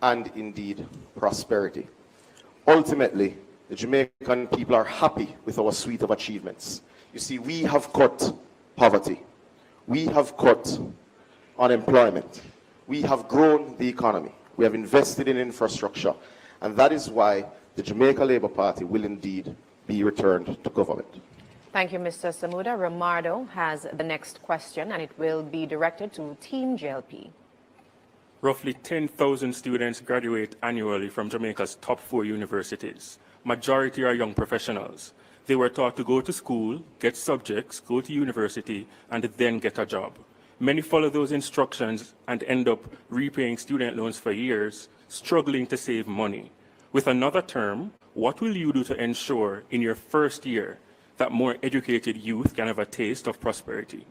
Speaker 12: and indeed prosperity. Ultimately, the Jamaican people are happy with our suite of achievements. You see, we have cut poverty. We have cut unemployment. We have grown the economy. We have invested in infrastructure. And that is why the Jamaica Labour Party will indeed be returned to government.
Speaker 9: Thank you, Mr. Samuda. Romardo has the next question, and it will be directed to Team JLP.
Speaker 13: Roughly 10,000 students graduate annually from Jamaica's top 4 universities. Majority are young professionals. They were taught to go to school, get subjects, go to university, and then get a job. Many follow those instructions and end up repaying student loans for years, struggling to save money. With another term, what will you do to ensure in your first year that more educated youth can have a taste of prosperity?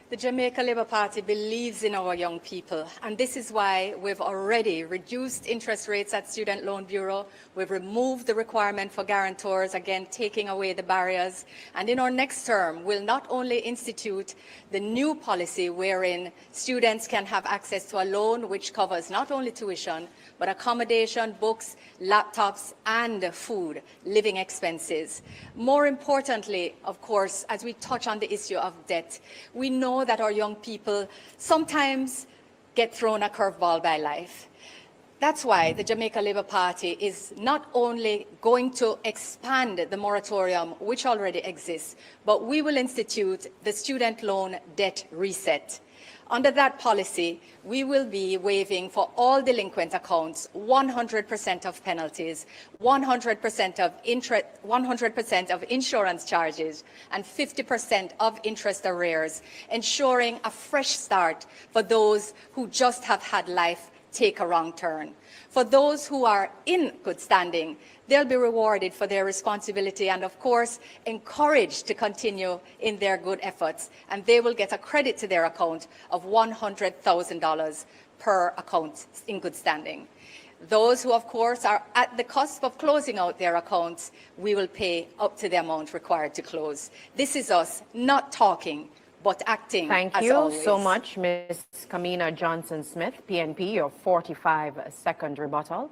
Speaker 26: The Jamaica Labour Party believes in our young people, and this is why we've already reduced interest rates at Student Loan Bureau. We've removed the requirement for guarantors, again taking away the barriers. And in our next term, we'll not only institute the new policy wherein students can have access to a loan which covers not only tuition, but accommodation, books, laptops, and food, living expenses. More importantly, of course, as we touch on the issue of debt, we know that our young people sometimes get thrown a curveball by life. That's why the Jamaica Labour Party is not only going to expand the moratorium, which already exists, but we will institute the student loan debt reset. Under that policy, we will be waiving for all delinquent accounts 100% of penalties, 100% of interest, 100% of insurance charges, and 50% of interest arrears, ensuring a fresh start for those who just have had life take a wrong turn. For those who are in good standing, they'll be rewarded for their responsibility and, of course, encouraged to continue in their good efforts. And they will get a credit to their account of $100,000 per account in good standing. Those who, of course, are at the cusp of closing out their accounts, we will pay up to the amount required to close. This is us not talking, but acting.
Speaker 9: Thank
Speaker 26: as
Speaker 9: you
Speaker 26: always.
Speaker 9: so much, Ms. Kamina Johnson-Smith, PNP, your 45-second rebuttal.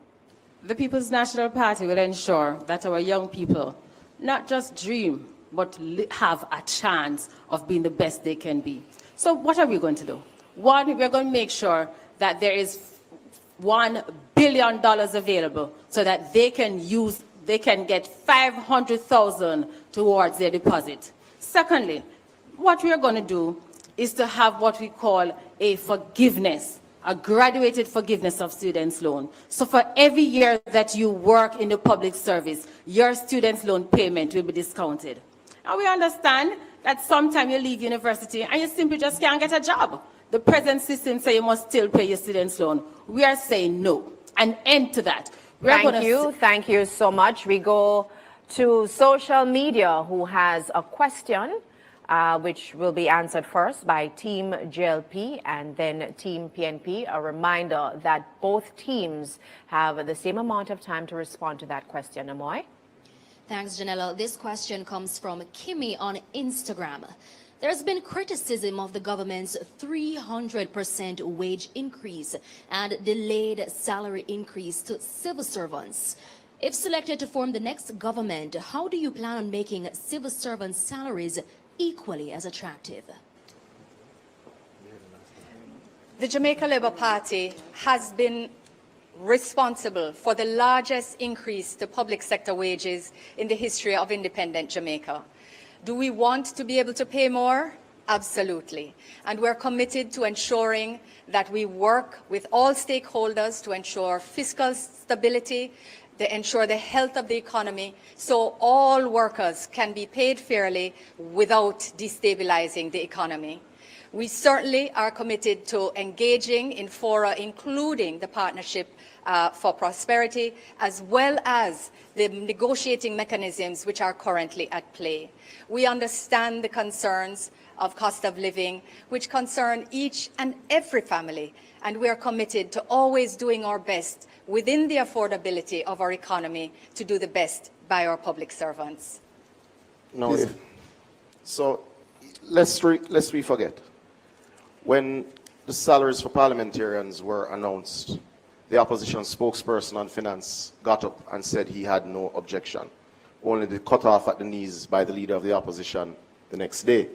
Speaker 16: The People's National Party will ensure that our young people not just dream, but have a chance of being the best they can be. So what are we going to do? One, we're going to make sure that there is $1 billion available so that they can get $500,000 towards their deposit. Secondly, what we are going to do is to have what we call a forgiveness, a graduated forgiveness of students' loan. So for every year that you work in the public service, your students' loan payment will be discounted. And we understand that sometimes you leave university and you simply just can't get a job. The present system says you must still pay your students' loan. We are saying no, an end to that.
Speaker 9: Thank you so much. We go to social media, who has a question, which will be answered first by Team JLP and then Team PNP. A reminder that both teams have the same amount of time to respond to that question. Amoy?
Speaker 15: Thanks, Janella. This question comes from Kimmy on Instagram. There's been criticism of the government's 300% wage increase and delayed salary increase to civil servants. If selected to form the next government, how do you plan on making civil servants' salaries equally as attractive?
Speaker 26: The Jamaica Labour Party has been responsible for the largest increase to public sector wages in the history of independent Jamaica. Do we want to be able to pay more? Absolutely. And we're committed to ensuring that we work with all stakeholders to ensure fiscal stability, to ensure the health of the economy, so all workers can be paid fairly without destabilizing the economy. We certainly are committed to engaging in fora, including the Partnership for Prosperity, as well as the negotiating mechanisms which are currently at play. We understand the concerns of cost of living, which concern each and every family, and we are committed to always doing our best within the affordability of our economy to do the best by our public servants.
Speaker 12: No, so let's forget. When the salaries for parliamentarians were announced, the opposition spokesperson on finance got up and said he had no objection, only to cut off at the knees by the leader of the opposition the next day.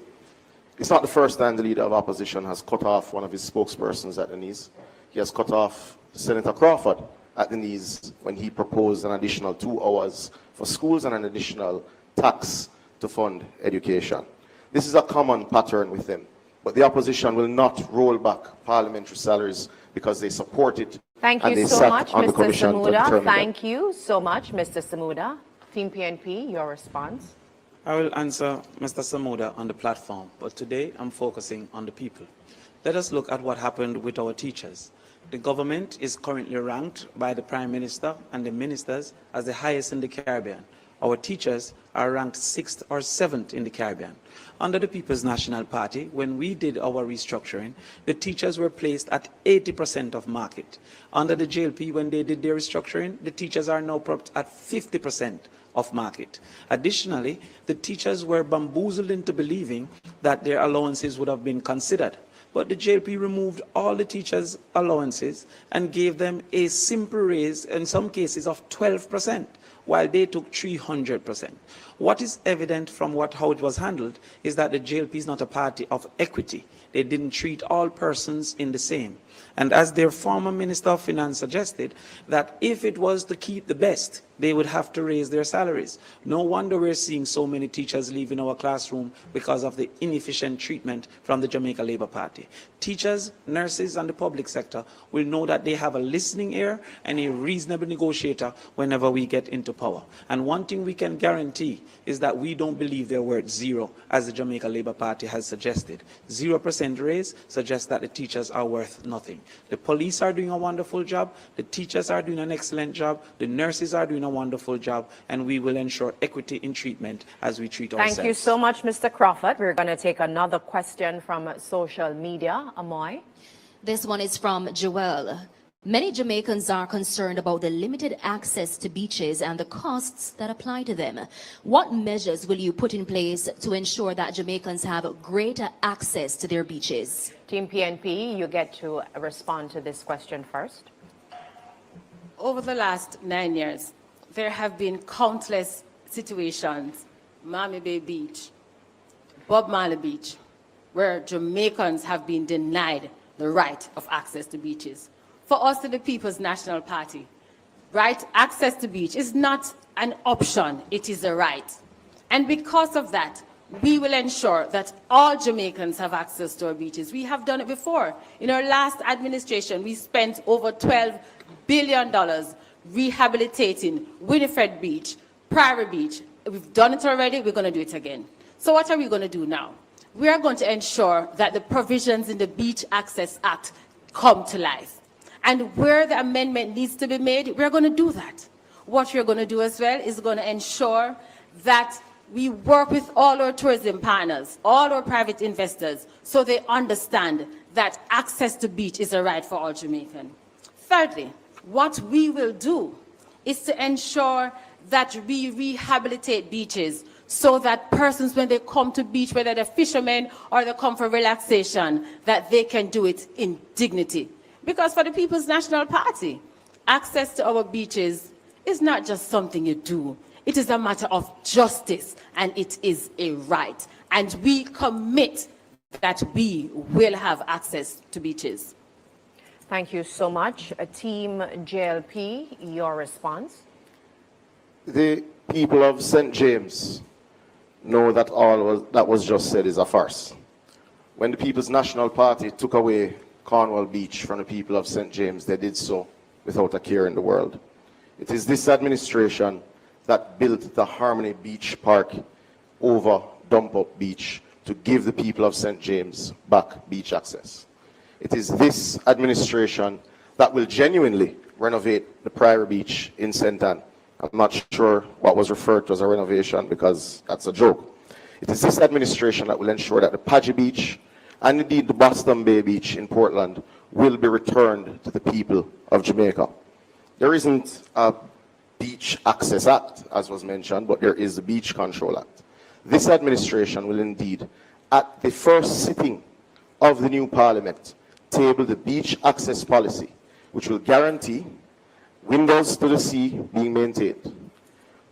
Speaker 12: It's not the first time the leader of opposition has cut off one of his spokespersons at the knees. He has cut off Senator Crawford at the knees when he proposed an additional 2 hours for schools and an additional tax to fund education. This is a common pattern with them. But the opposition will not roll back parliamentary salaries because they support it.
Speaker 9: Thank
Speaker 12: and
Speaker 9: you
Speaker 12: they
Speaker 9: so
Speaker 12: sat
Speaker 9: much,
Speaker 12: on the
Speaker 9: Mr.
Speaker 12: commission to
Speaker 9: Samuda.
Speaker 12: determine
Speaker 9: Thank you so much, Mr. Samuda. Team PNP, your response.
Speaker 11: I will answer Mr. Samuda on the platform, but today I'm focusing on the people. Let us look at what happened with our teachers. The government is currently ranked by the Prime Minister and the ministers as the highest in the Caribbean. Our teachers are ranked 6th or 7th in the Caribbean. Under the People's National Party, when we did our restructuring, the teachers were placed at 80% of market. Under the JLP, when they did their restructuring, the teachers are now propped at 50% of market. Additionally, the teachers were bamboozled into believing that their allowances would have been considered. But the JLP removed all the teachers' allowances and gave them a simple raise, in some cases of 12%, while they took 300%. What is evident from how it was handled is that the JLP is not a party of equity. They didn't treat all persons in the same. And as their former Minister of Finance suggested, that if it was to keep the best, they would have to raise their salaries. No wonder we're seeing so many teachers leaving our classroom because of the inefficient treatment from the Jamaica Labour Party. Teachers, nurses, and the public sector will know that they have a listening ear and a reasonable negotiator whenever we get into power. And one thing we can guarantee is that we don't believe they're worth zero, as the Jamaica Labour Party has suggested. 0% raise suggests that the teachers are worth nothing. The police are doing a wonderful job, the teachers are doing an excellent job, the nurses are doing a wonderful job, and we will ensure equity in treatment as we treat ourselves.
Speaker 9: Thank you so much, Mr. Crawford. We're going to take another question from social media. Amoy?
Speaker 15: This one is from Joel. Many Jamaicans are concerned about the limited access to beaches and the costs that apply to them. What measures will you put in place to ensure that Jamaicans have greater access to their beaches?
Speaker 9: Team PNP, you get to respond to this question first.
Speaker 16: Over the last 9 years, there have been countless situations, Miami Bay Beach, Bob Marley Beach, where Jamaicans have been denied the right of access to beaches. For us in the People's National Party, right access to beach is not an option, it is a right. And because of that, we will ensure that all Jamaicans have access to our beaches. We have done it before. In our last administration, we spent over $12 billion rehabilitating Winifred Beach, Prairie Beach. We've done it already, we're going to do it again. So what are we going to do now? We are going to ensure that the provisions in the Beach Access Act come to life. And where the amendment needs to be made, we're going to do that. What we're going to do as well is going to ensure that we work with all our tourism partners, all our private investors, so they understand that access to beach is a right for all Jamaicans. Thirdly, what we will do is to ensure that we rehabilitate beaches so that persons, when they come to beach, whether they're fishermen or they come for relaxation, that they can do it in dignity. Because for the People's National Party, access to our beaches is not just something you do. It is a matter of justice, and it is a right. And we commit that we will have access to beaches.
Speaker 9: Thank you so much. Team JLP, your response.
Speaker 12: The people of St. James know that all that was just said is a farce. When the People's National Party took away Cornwall Beach from the people of St. James, they did so without a care in the world. It is this administration that built the Harmony Beach Park over Dump Up Beach to give the people of St. James back beach access. It is this administration that will genuinely renovate the Prairie Beach in St. Ann. I'm not sure what was referred to as a renovation because that's a joke. It is this administration that will ensure that the Padgy Beach and indeed the Boston Bay Beach in Portland will be returned to the people of Jamaica. There isn't a Beach Access Act, as was mentioned, but there is the Beach Control Act. This administration will indeed, at the first sitting of the new parliament, table the beach access policy, which will guarantee windows to the sea being maintained,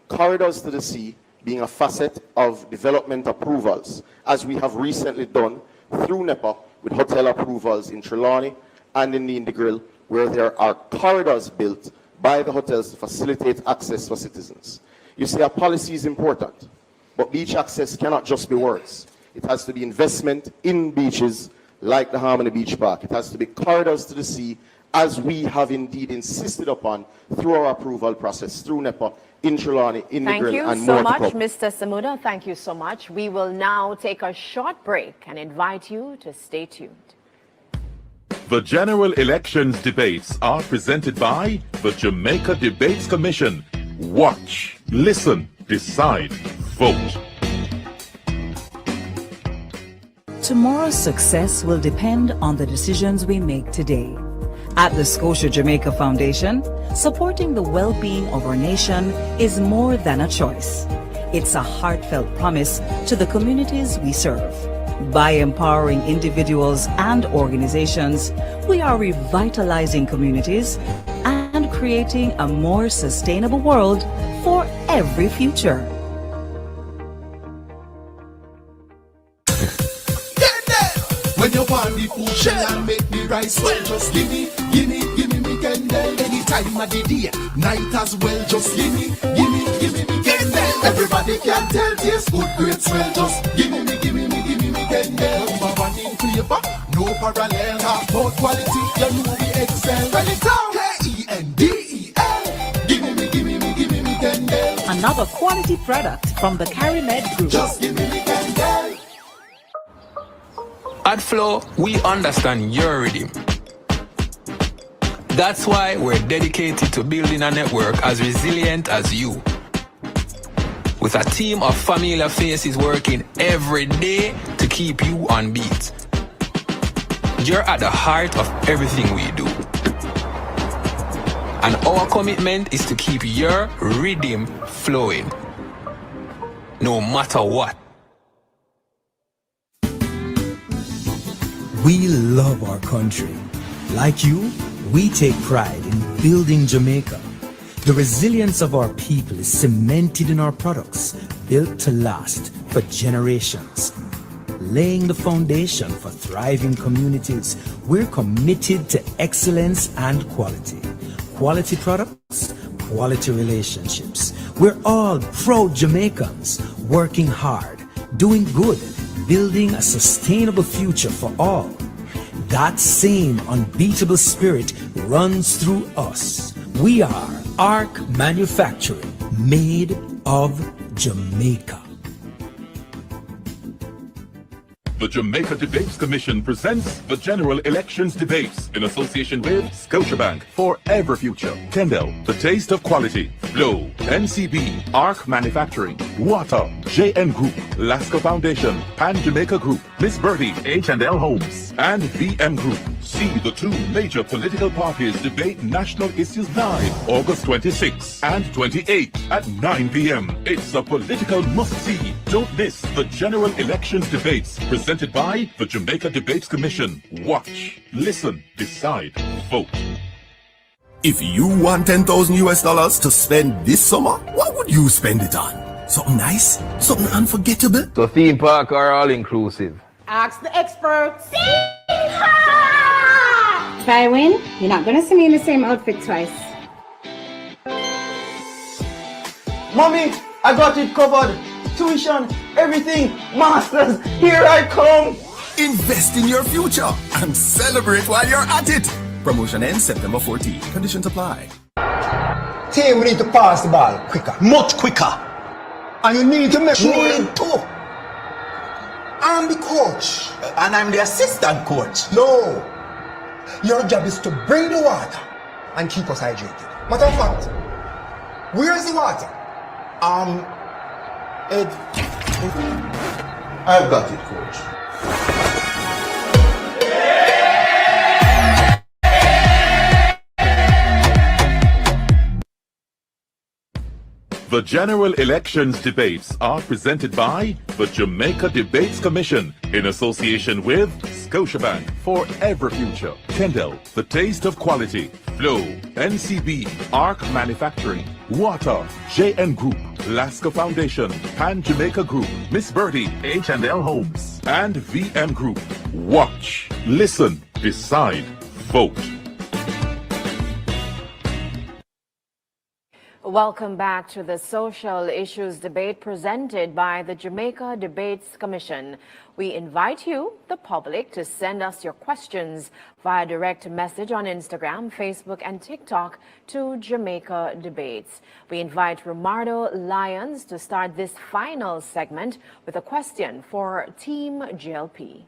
Speaker 12: corridors to the sea being a facet of development approvals, as we have recently done through NEPA with hotel approvals in Trelawney and in the Indigrill, where there are corridors built by the hotels to facilitate access for citizens. You see, our policy is important, but beach access cannot just be words. It has to be investment in beaches like the Harmony Beach Park. It has to be corridors to the sea, as we have indeed insisted upon through our approval process, through NEPA, in Trelawney, in the Grill, and more to come.
Speaker 9: Thank you so much, Mr. Samuda. Thank you so much. We will now take a short break and invite you to stay tuned.
Speaker 8: The general elections debates are presented by the Jamaica Debates Commission. Watch, listen, decide, vote.
Speaker 17: Tomorrow's success will depend on the decisions we make today. At the Scotia Jamaica Foundation, supporting the well-being of our nation is more than a choice. It's a heartfelt promise to the communities we serve. By empowering individuals and organizations, we are revitalizing communities and creating a more sustainable world for every future.
Speaker 18: When you're on the food shell and make the rice well, just gimme me candle. Anytime of the day, night as well, just gimme me candle. Everybody can tell taste good, great smell, just gimme me candle. Number one in flavor, no parallel, half about quality, you know we excel. When it's down, K-E-N-D-E-L, gimme me candle.
Speaker 17: Another quality product from the CariMed Group.
Speaker 18: Just gimme me candle.
Speaker 19: At Flow, we understand your rhythm. That's why we're dedicated to building a network as resilient as you. With a team of familiar faces working every day to keep you on beat. You're at the heart of everything we do. And our commitment is to keep your rhythm flowing, no matter what.
Speaker 20: We love our country. Like you, we take pride in building Jamaica. The resilience of our people is cemented in our products, built to last for generations. Laying the foundation for thriving communities, we're committed to excellence and quality. Quality products, quality relationships. We're all proud Jamaicans, working hard, doing good, building a sustainable future for all. That same unbeatable spirit runs through us. We are ARC Manufacturing, made of Jamaica.
Speaker 8: The Jamaica Debates Commission presents the General Elections Debates in association with Scotiabank, Forever Future, Kendall, The Taste of Quality, Flow, NCB, ARC Manufacturing, Water, JN Group, Lasco Foundation, Pan Jamaica Group, Miss Birdie, H&L Homes, and VM Group. See the two major political parties debate national issues live August 26 and 28 at 9 p.m. It's a political must-see. Don't miss the General Elections Debates presented by the Jamaica Debates Commission. Watch, listen, decide, vote.
Speaker 18: If you want $10,000 to spend this summer, what would you spend it on? Something nice? Something unforgettable?
Speaker 22: So theme park or all inclusive?
Speaker 16: Ask the experts.
Speaker 23: If I win, you're not gonna see me in the same outfit twice.
Speaker 24: Mommy, I got it covered. Tuition, everything, masters, here I come.
Speaker 18: Invest in your future and celebrate while you're at it. Promotion ends September 14. Conditions apply.
Speaker 25: Team, we need to pass the ball quicker. Much quicker. And you need to make sure
Speaker 18: too.
Speaker 25: I'm the coach.
Speaker 18: And I'm the assistant coach.
Speaker 25: No. Your job is to bring the water and keep us hydrated. Matter of fact, where's the water?
Speaker 12: Ed, I've got it, coach.
Speaker 8: The general elections debates are presented by the Jamaica Debates Commission in association with Scotiabank for Ever Future, Kendall, The Taste of Quality, Flow, NCB, Arc Manufacturing, Water, JN Group, Lasco Foundation, Pan Jamaica Group, Miss Birdie, H&L Homes, and VM Group. Watch, listen, decide, vote.
Speaker 9: Welcome back to the social issues debate presented by the Jamaica Debates Commission. We invite you, the public, to send us your questions via direct message on Instagram, Facebook, and TikTok to Jamaica Debates. We invite Romardo Lyons to start this final segment with a question for Team JLP.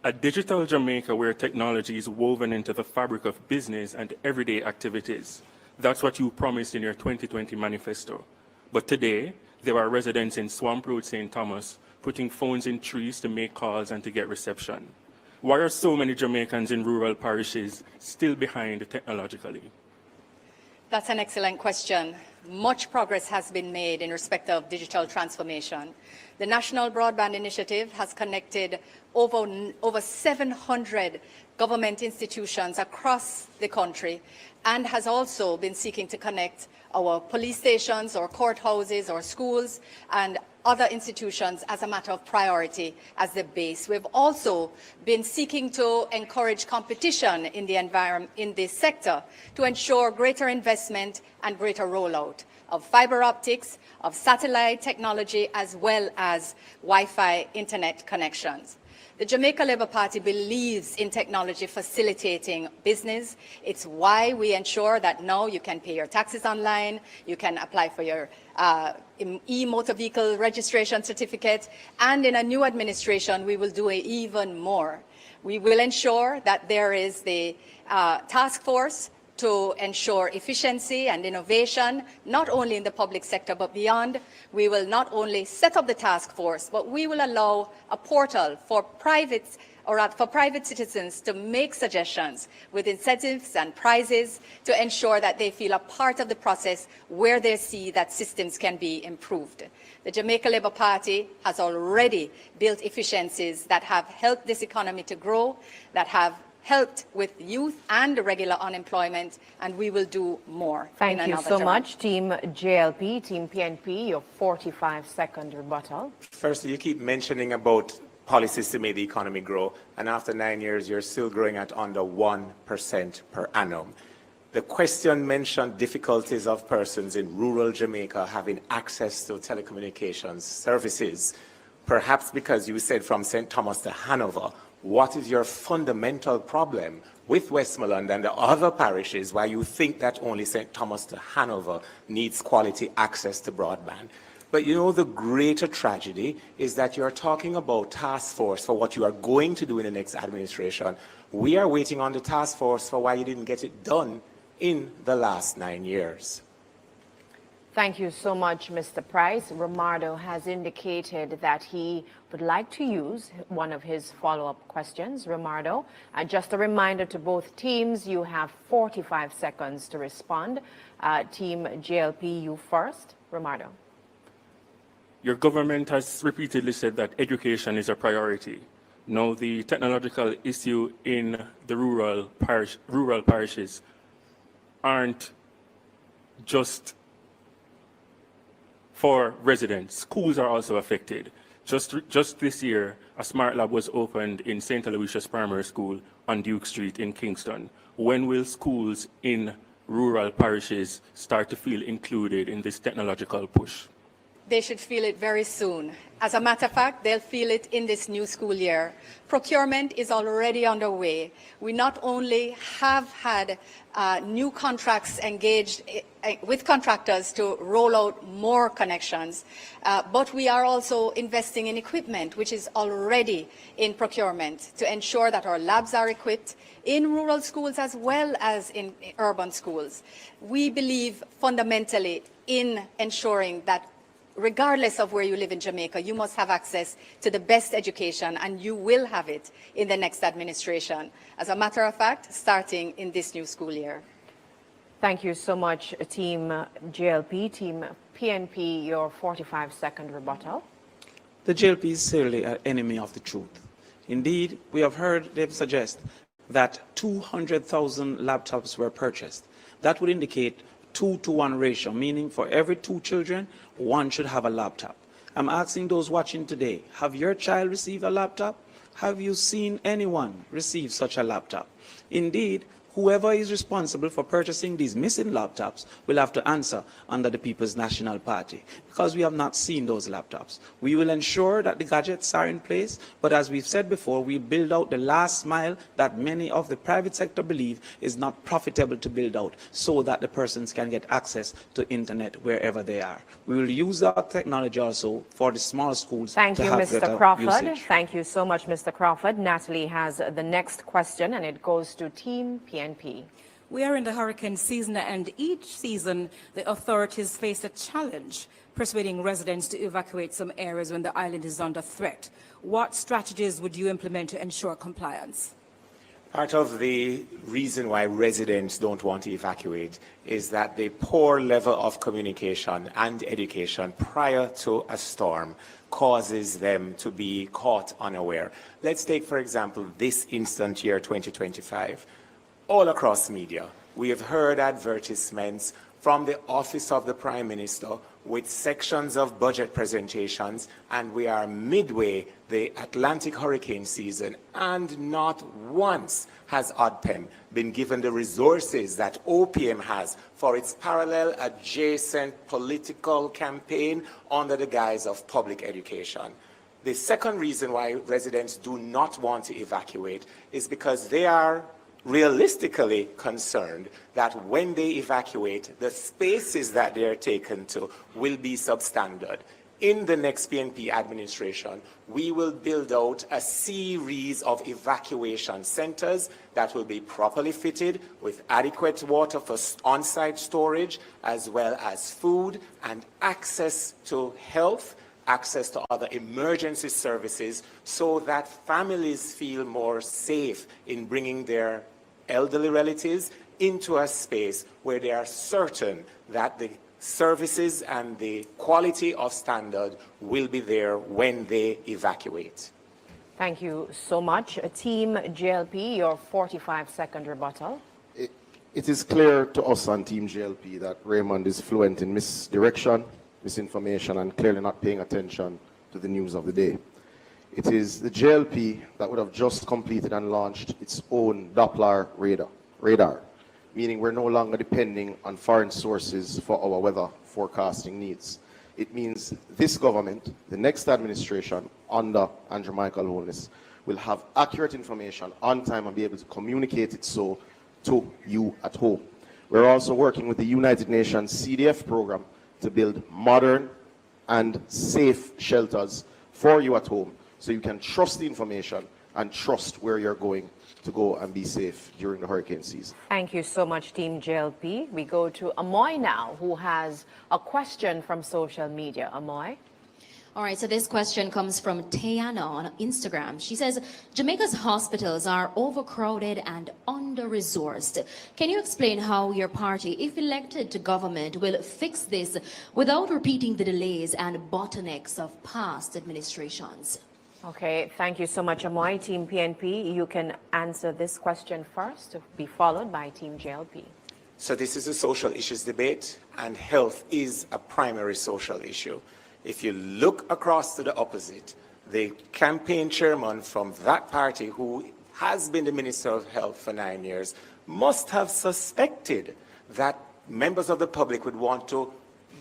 Speaker 13: A digital Jamaica where technology is woven into the fabric of business and everyday activities. That's what you promised in your 2020 manifesto. But today, there are residents in Swamp Road, St. Thomas, putting phones in trees to make calls and to get reception. Why are so many Jamaicans in rural parishes still behind technologically?
Speaker 26: That's an excellent question. Much progress has been made in respect of digital transformation. The National Broadband Initiative has connected over 700 government institutions across the country and has also been seeking to connect our police stations, our courthouses, our schools, and other institutions as a matter of priority as the base. We've also been seeking to encourage competition in the environment, in this sector, to ensure greater investment and greater rollout of fiber optics, of satellite technology, as well as Wi-Fi internet connections. The Jamaica Labour Party believes in technology facilitating business. It's why we ensure that now you can pay your taxes online, you can apply for your e-motor vehicle registration certificate, and in a new administration, we will do even more. We will ensure that there is the task force to ensure efficiency and innovation, not only in the public sector, but beyond. We will not only set up the task force, but we will allow a portal for private citizens to make suggestions with incentives and prizes to ensure that they feel a part of the process where they see that systems can be improved. The Jamaica Labour Party has already built efficiencies that have helped this economy to grow, that have helped with youth and regular unemployment, and we will do more.
Speaker 9: Thank you so much, Team JLP, Team PNP, your 45-second rebuttal.
Speaker 14: First, you keep mentioning about policies to make the economy grow, and after 9 years, you're still growing at under 1% per annum. The question mentioned difficulties of persons in rural Jamaica having access to telecommunications services, perhaps because you said from St. Thomas to Hanover. What is your fundamental problem with Westmoreland and the other parishes why you think that only St. Thomas to Hanover needs quality access to broadband? But you know, the greater tragedy is that you're talking about task force for what you are going to do in the next administration. We are waiting on the task force for why you didn't get it done in the last 9 years.
Speaker 9: Thank you so much, Mr. Price. Romardo has indicated that he would like to use one of his follow-up questions. Romardo, just a reminder to both teams, you have 45 seconds to respond. Team JLP, you first. Romardo.
Speaker 13: Your government has repeatedly said that education is a priority. Now, the technological issue in the rural parishes aren't just for residents. Schools are also affected. Just this year, a smart lab was opened in St. Aloysius Primary School on Duke Street in Kingston. When will schools in rural parishes start to feel included in this technological push?
Speaker 26: They should feel it very soon. As a matter of fact, they'll feel it in this new school year. Procurement is already underway. We not only have had new contracts engaged with contractors to roll out more connections, but we are also investing in equipment, which is already in procurement, to ensure that our labs are equipped in rural schools as well as in urban schools. We believe fundamentally in ensuring that regardless of where you live in Jamaica, you must have access to the best education, and you will have it in the next administration. As a matter of fact, starting in this new school year.
Speaker 9: Thank you so much, Team JLP. Team PNP, your 45-second rebuttal.
Speaker 11: The JLP is certainly an enemy of the truth. Indeed, we have heard them suggest that 200,000 laptops were purchased. That would indicate 2-to-1 ratio, meaning for every 2 children, 1 should have a laptop. I'm asking those watching today, have your child received a laptop? Have you seen anyone receive such a laptop? Indeed, whoever is responsible for purchasing these missing laptops will have to answer under the People's National Party, because we have not seen those laptops. We will ensure that the gadgets are in place, but as we've said before, we build out the last mile that many of the private sector believe is not profitable to build out, so that the persons can get access to internet wherever they are. We will use that technology also for the small schools.
Speaker 9: Thank
Speaker 11: to
Speaker 9: you,
Speaker 11: have
Speaker 9: Mr.
Speaker 11: better
Speaker 9: Crawford.
Speaker 11: usage.
Speaker 9: Thank you so much, Mr. Crawford. Natalie has the next question, and it goes to Team PNP.
Speaker 10: We are in the hurricane season, and each season the authorities face a challenge persuading residents to evacuate some areas when the island is under threat. What strategies would you implement to ensure compliance?
Speaker 14: Part of the reason why residents don't want to evacuate is that the poor level of communication and education prior to a storm causes them to be caught unaware. Let's take, for example, this instant year 2025. All across media, we have heard advertisements from the Office of the Prime Minister with sections of budget presentations, and we are midway the Atlantic hurricane season, and not once has ODPEM been given the resources that OPM has for its parallel adjacent political campaign under the guise of public education. The second reason why residents do not want to evacuate is because they are realistically concerned that when they evacuate, the spaces that they are taken to will be substandard. In the next PNP administration, we will build out a series of evacuation centers that will be properly fitted with adequate water for on-site storage, as well as food and access to health, access to other emergency services, so that families feel more safe in bringing their elderly relatives into a space where they are certain that the services and the quality of standard will be there when they evacuate.
Speaker 9: Thank you so much. Team JLP, your 45-second rebuttal.
Speaker 12: It is clear to us on Team JLP that Raymond is fluent in misdirection, misinformation, and clearly not paying attention to the news of the day. It is the JLP that would have just completed and launched its own Doppler radar, meaning we're no longer depending on foreign sources for our weather forecasting needs. It means this government, the next administration under Andrew Michael Holness, will have accurate information on time and be able to communicate it so to you at home. We're also working with the United Nations CDF program to build modern and safe shelters for you at home, so you can trust the information and trust where you're going to go and be safe during the hurricane season.
Speaker 9: Thank you so much, Team JLP. We go to Amoy now, who has a question from social media. Amoy?
Speaker 15: All right, so this question comes from Tayana on Instagram. She says, Jamaica's hospitals are overcrowded and under-resourced. Can you explain how your party, if elected to government, will fix this without repeating the delays and bottlenecks of past administrations?
Speaker 9: Okay, thank you so much, Amoy. Team PNP, you can answer this question first, to be followed by Team JLP.
Speaker 14: So this is a social issues debate, and health is a primary social issue. If you look across to the opposite, the campaign chairman from that party, who has been the Minister of Health for 9 years, must have suspected that members of the public would want to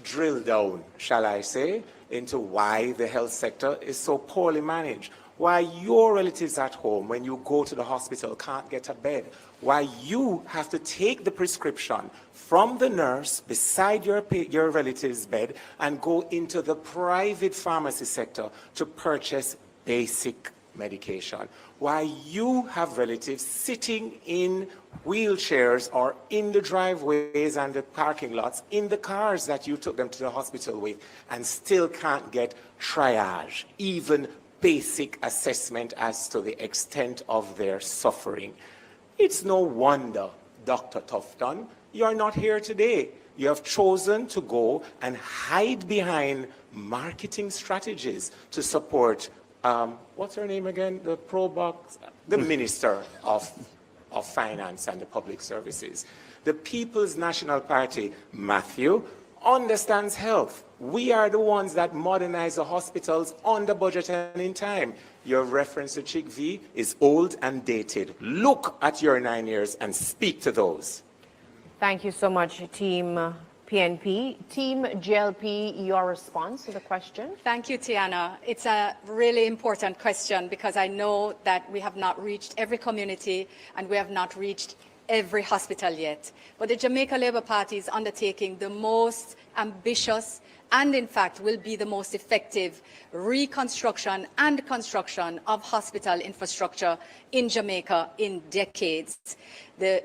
Speaker 14: drill down, shall I say, into why the health sector is so poorly managed, why your relatives at home, when you go to the hospital, can't get a bed, why you have to take the prescription from the nurse beside your relative's bed and go into the private pharmacy sector to purchase basic medication, why you have relatives sitting in wheelchairs or in the driveways and the parking lots in the cars that you took them to the hospital with and still can't get triage, even basic assessment as to the extent of their suffering. It's no wonder Dr. Tufton you are not here today. You have chosen to go and hide behind marketing strategies to support, what's her name again? The pro-box, the Minister of Finance and the Public Services. The People's National Party, Matthew, understands health. We are the ones that modernize the hospitals on the budget and in time. Your reference to Chick V is old and dated. Look at your 9 years and speak to those.
Speaker 9: Thank you so much, Team PNP. Team JLP, your response to the question?
Speaker 26: Thank you, Tiana. It's a really important question because I know that we have not reached every community and we have not reached every hospital yet. But the Jamaica Labour Party is undertaking the most ambitious and in fact will be the most effective reconstruction and construction of hospital infrastructure in Jamaica in decades. The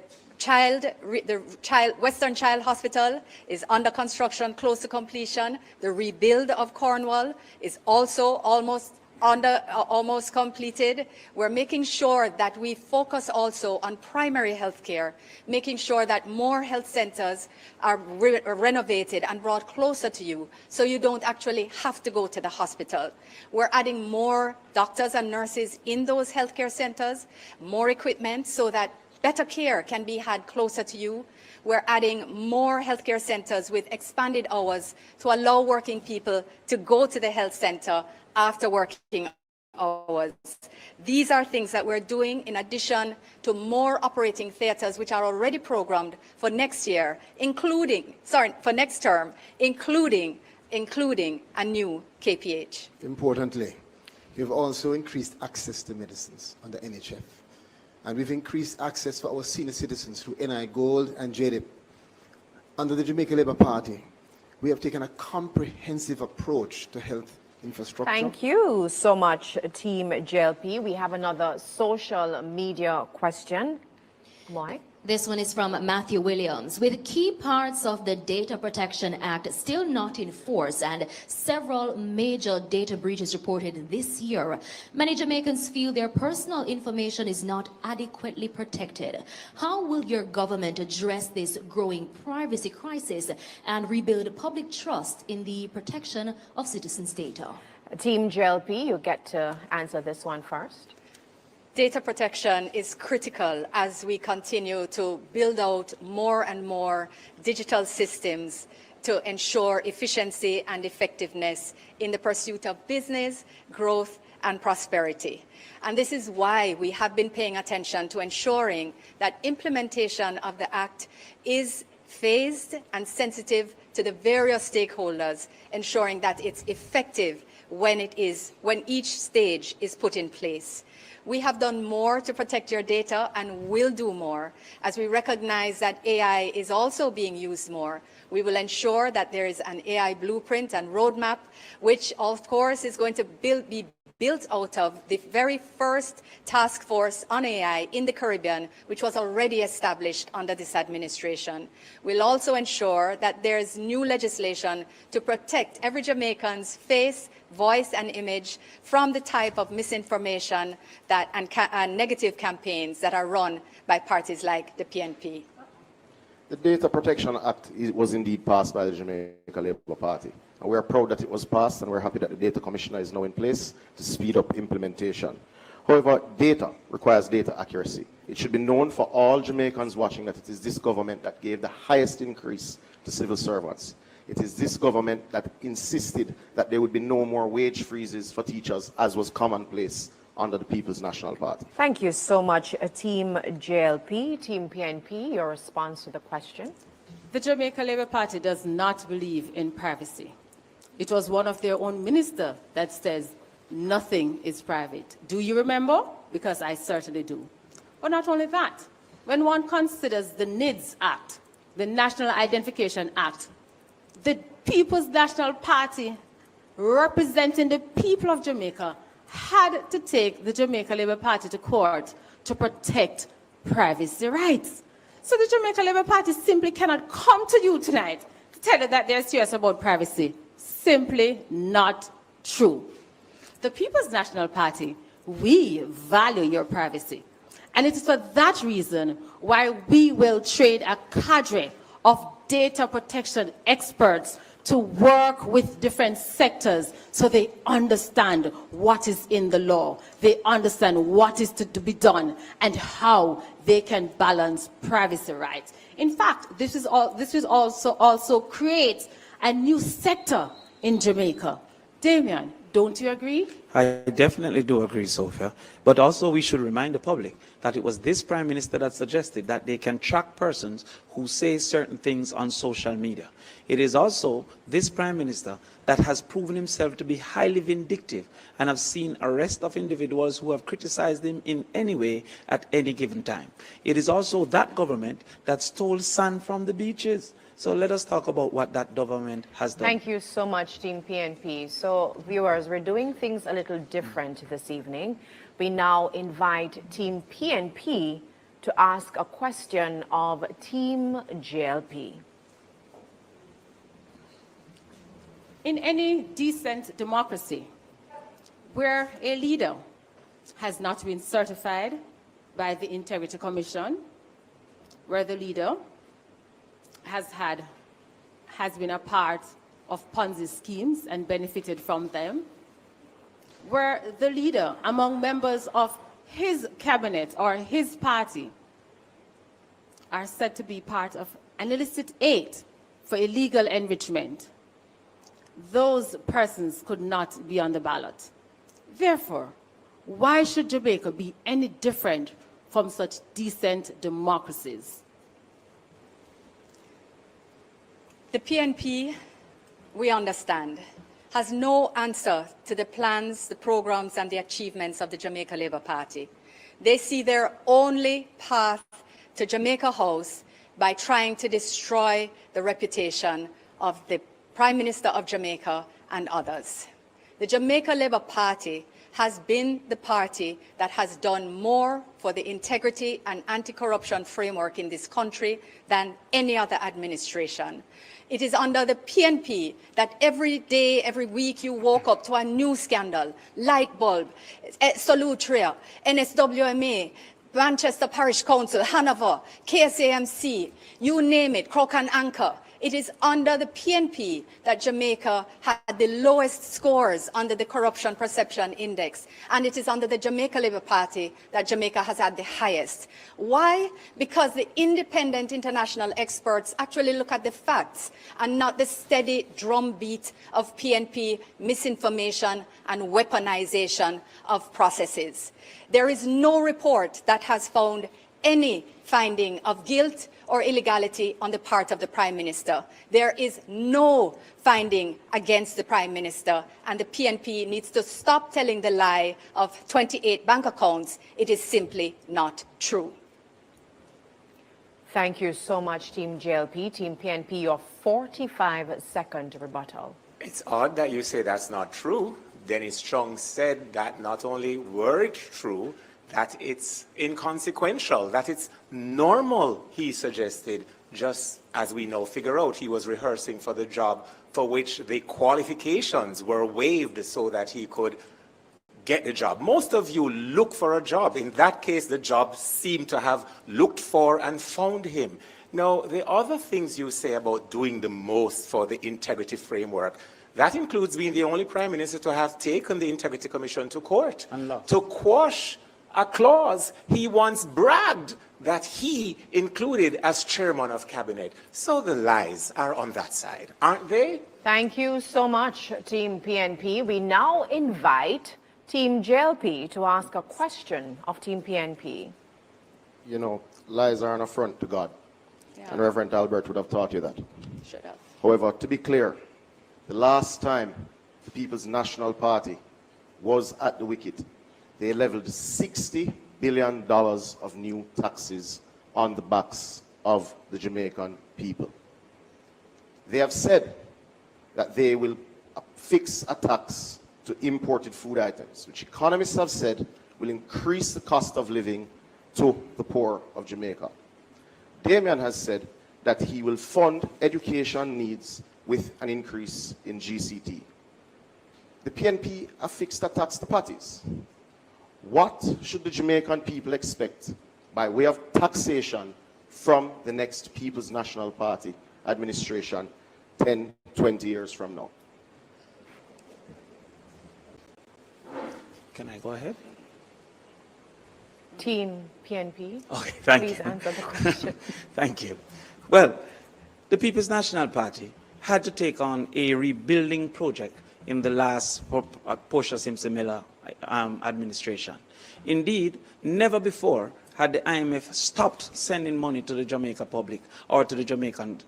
Speaker 26: Western Child Hospital is under construction, close to completion. The rebuild of Cornwall is also almost completed. We're making sure that we focus also on primary health care, making sure that more health centers are renovated and brought closer to you so you don't actually have to go to the hospital. We're adding more doctors and nurses in those healthcare centers, more equipment so that better care can be had closer to you. We're adding more healthcare centers with expanded hours to allow working people to go to the health center after working hours. These are things that we're doing in addition to more operating theaters which are already programmed for next year, for next term, including a new KPH.
Speaker 12: Importantly, we've also increased access to medicines under NHF. And we've increased access for our senior citizens through NI Gold and JDIP. Under the Jamaica Labour Party, we have taken a comprehensive approach to health infrastructure.
Speaker 9: Thank you so much, Team JLP. We have another social media question. Mike?
Speaker 15: This one is from Matthew Williams. With key parts of the Data Protection Act still not in force and several major data breaches reported this year, many Jamaicans feel their personal information is not adequately protected. How will your government address this growing privacy crisis and rebuild public trust in the protection of citizens' data?
Speaker 9: Team JLP, you get to answer this one first.
Speaker 26: Data protection is critical as we continue to build out more and more digital systems to ensure efficiency and effectiveness in the pursuit of business, growth, and prosperity. And this is why we have been paying attention to ensuring that implementation of the Act is phased and sensitive to the various stakeholders, ensuring that it's effective when each stage is put in place. We have done more to protect your data and will do more. As we recognize that AI is also being used more, we will ensure that there is an AI blueprint and roadmap, which of course is going to be built out of the very first task force on AI in the Caribbean, which was already established under this administration. We'll also ensure that there's new legislation to protect every Jamaican's face, voice, and image from the type of misinformation and negative campaigns that are run by parties like the PNP.
Speaker 1: The Data Protection Act was indeed passed by the Jamaica Labour Party. And we're proud that it was passed, and we're happy that the Data Commissioner is now in place to speed up implementation. However, data requires data accuracy. It should be known for all Jamaicans watching that it is this government that gave the highest increase to civil servants. It is this government that insisted that there would be no more wage freezes for teachers, as was commonplace under the People's National Party.
Speaker 9: Thank you so much, Team JLP. Team PNP, your response to the question?
Speaker 16: The Jamaica Labour Party does not believe in privacy. It was one of their own ministers that says nothing is private. Do you remember? Because I certainly do. But not only that, when one considers the NIDS Act, the National Identification Act, the People's National Party, representing the people of Jamaica, had to take the Jamaica Labour Party to court to protect privacy rights. So the Jamaica Labour Party simply cannot come to you tonight to tell you that they're serious about privacy. Simply not true. The People's National Party, we value your privacy. And it is for that reason why we will train a cadre of data protection experts to work with different sectors so they understand what is in the law, they understand what is to be done, and how they can balance privacy rights. In fact, this will also create a new sector in Jamaica. Damian, don't you agree?
Speaker 11: I definitely do agree, Sophia. But also we should remind the public that it was this Prime Minister that suggested that they can track persons who say certain things on social media. It is also this Prime Minister that has proven himself to be highly vindictive and have seen arrest of individuals who have criticized him in any way at any given time. It is also that government that stole sand from the beaches. So let us talk about what that government has done.
Speaker 9: Thank you so much, Team PNP. So, viewers, we're doing things a little different this evening. We now invite Team PNP to ask a question of Team JLP.
Speaker 16: In any decent democracy, where a leader has not been certified by the Integrity Commission, where the leader has been a part of Ponzi schemes and benefited from them, where the leader among members of his cabinet or his party are said to be part of an illicit aid for illegal enrichment, those persons could not be on the ballot. Therefore, why should Jamaica be any different from such decent democracies?
Speaker 26: The PNP, we understand, has no answer to the plans, the programs, and the achievements of the Jamaica Labour Party. They see their only path to Jamaica House by trying to destroy the reputation of the Prime Minister of Jamaica and others. The Jamaica Labour Party has been the party that has done more for the integrity and anti-corruption framework in this country than any other administration. It is under the PNP that every day, every week you woke up to a new scandal, light bulb, Solutria, NSWMA, Manchester Parish Council, Hanover, KSAMC, you name it, Crook and Anchor. It is under the PNP that Jamaica had the lowest scores under the Corruption Perception Index. And it is under the Jamaica Labour Party that Jamaica has had the highest. Why? Because the independent international experts actually look at the facts and not the steady drumbeat of PNP misinformation and weaponization of processes. There is no report that has found any finding of guilt or illegality on the part of the Prime Minister. There is no finding against the Prime Minister, and the PNP needs to stop telling the lie of 28 bank accounts. It is simply not true.
Speaker 9: Thank you so much, Team JLP. Team PNP, your 45-second rebuttal.
Speaker 14: It's odd that you say that's not true. Dennis Strong said that not only were it true, that it's inconsequential, that it's normal, he suggested, just as we now figure out. He was rehearsing for the job for which the qualifications were waived so that he could get the job. Most of you look for a job. In that case, the job seemed to have looked for and found him. Now, the other things you say about doing the most for the integrity framework, that includes being the only Prime Minister to have taken the Integrity Commission to court, to quash a clause he once bragged that he included as chairman of cabinet. So the lies are on that side, aren't they?
Speaker 9: Thank you so much, Team PNP. We now invite Team JLP to ask a question of Team PNP.
Speaker 1: You know, lies are an affront to God.
Speaker 26: Yeah.
Speaker 1: And Reverend Albert would have taught you that.
Speaker 26: Shut up.
Speaker 1: However, to be clear, the last time the People's National Party was at the wicket, they leveled $60 billion of new taxes on the backs of the Jamaican people. They have said that they will fix a tax to imported food items, which economists have said will increase the cost of living to the poor of Jamaica. Damian has said that he will fund education needs with an increase in GCT. The PNP have fixed a tax to parties. What should the Jamaican people expect by way of taxation from the next People's National Party administration 10, 20 years from now?
Speaker 11: Can I go ahead?
Speaker 9: Team PNP,
Speaker 11: Okay, thank
Speaker 9: please
Speaker 11: you.
Speaker 9: answer the question.
Speaker 11: Thank you. Well, the People's National Party had to take on a rebuilding project in the last Portia Simpson Miller administration. Indeed, never before had the IMF stopped sending money to the Jamaica public or to the Jamaican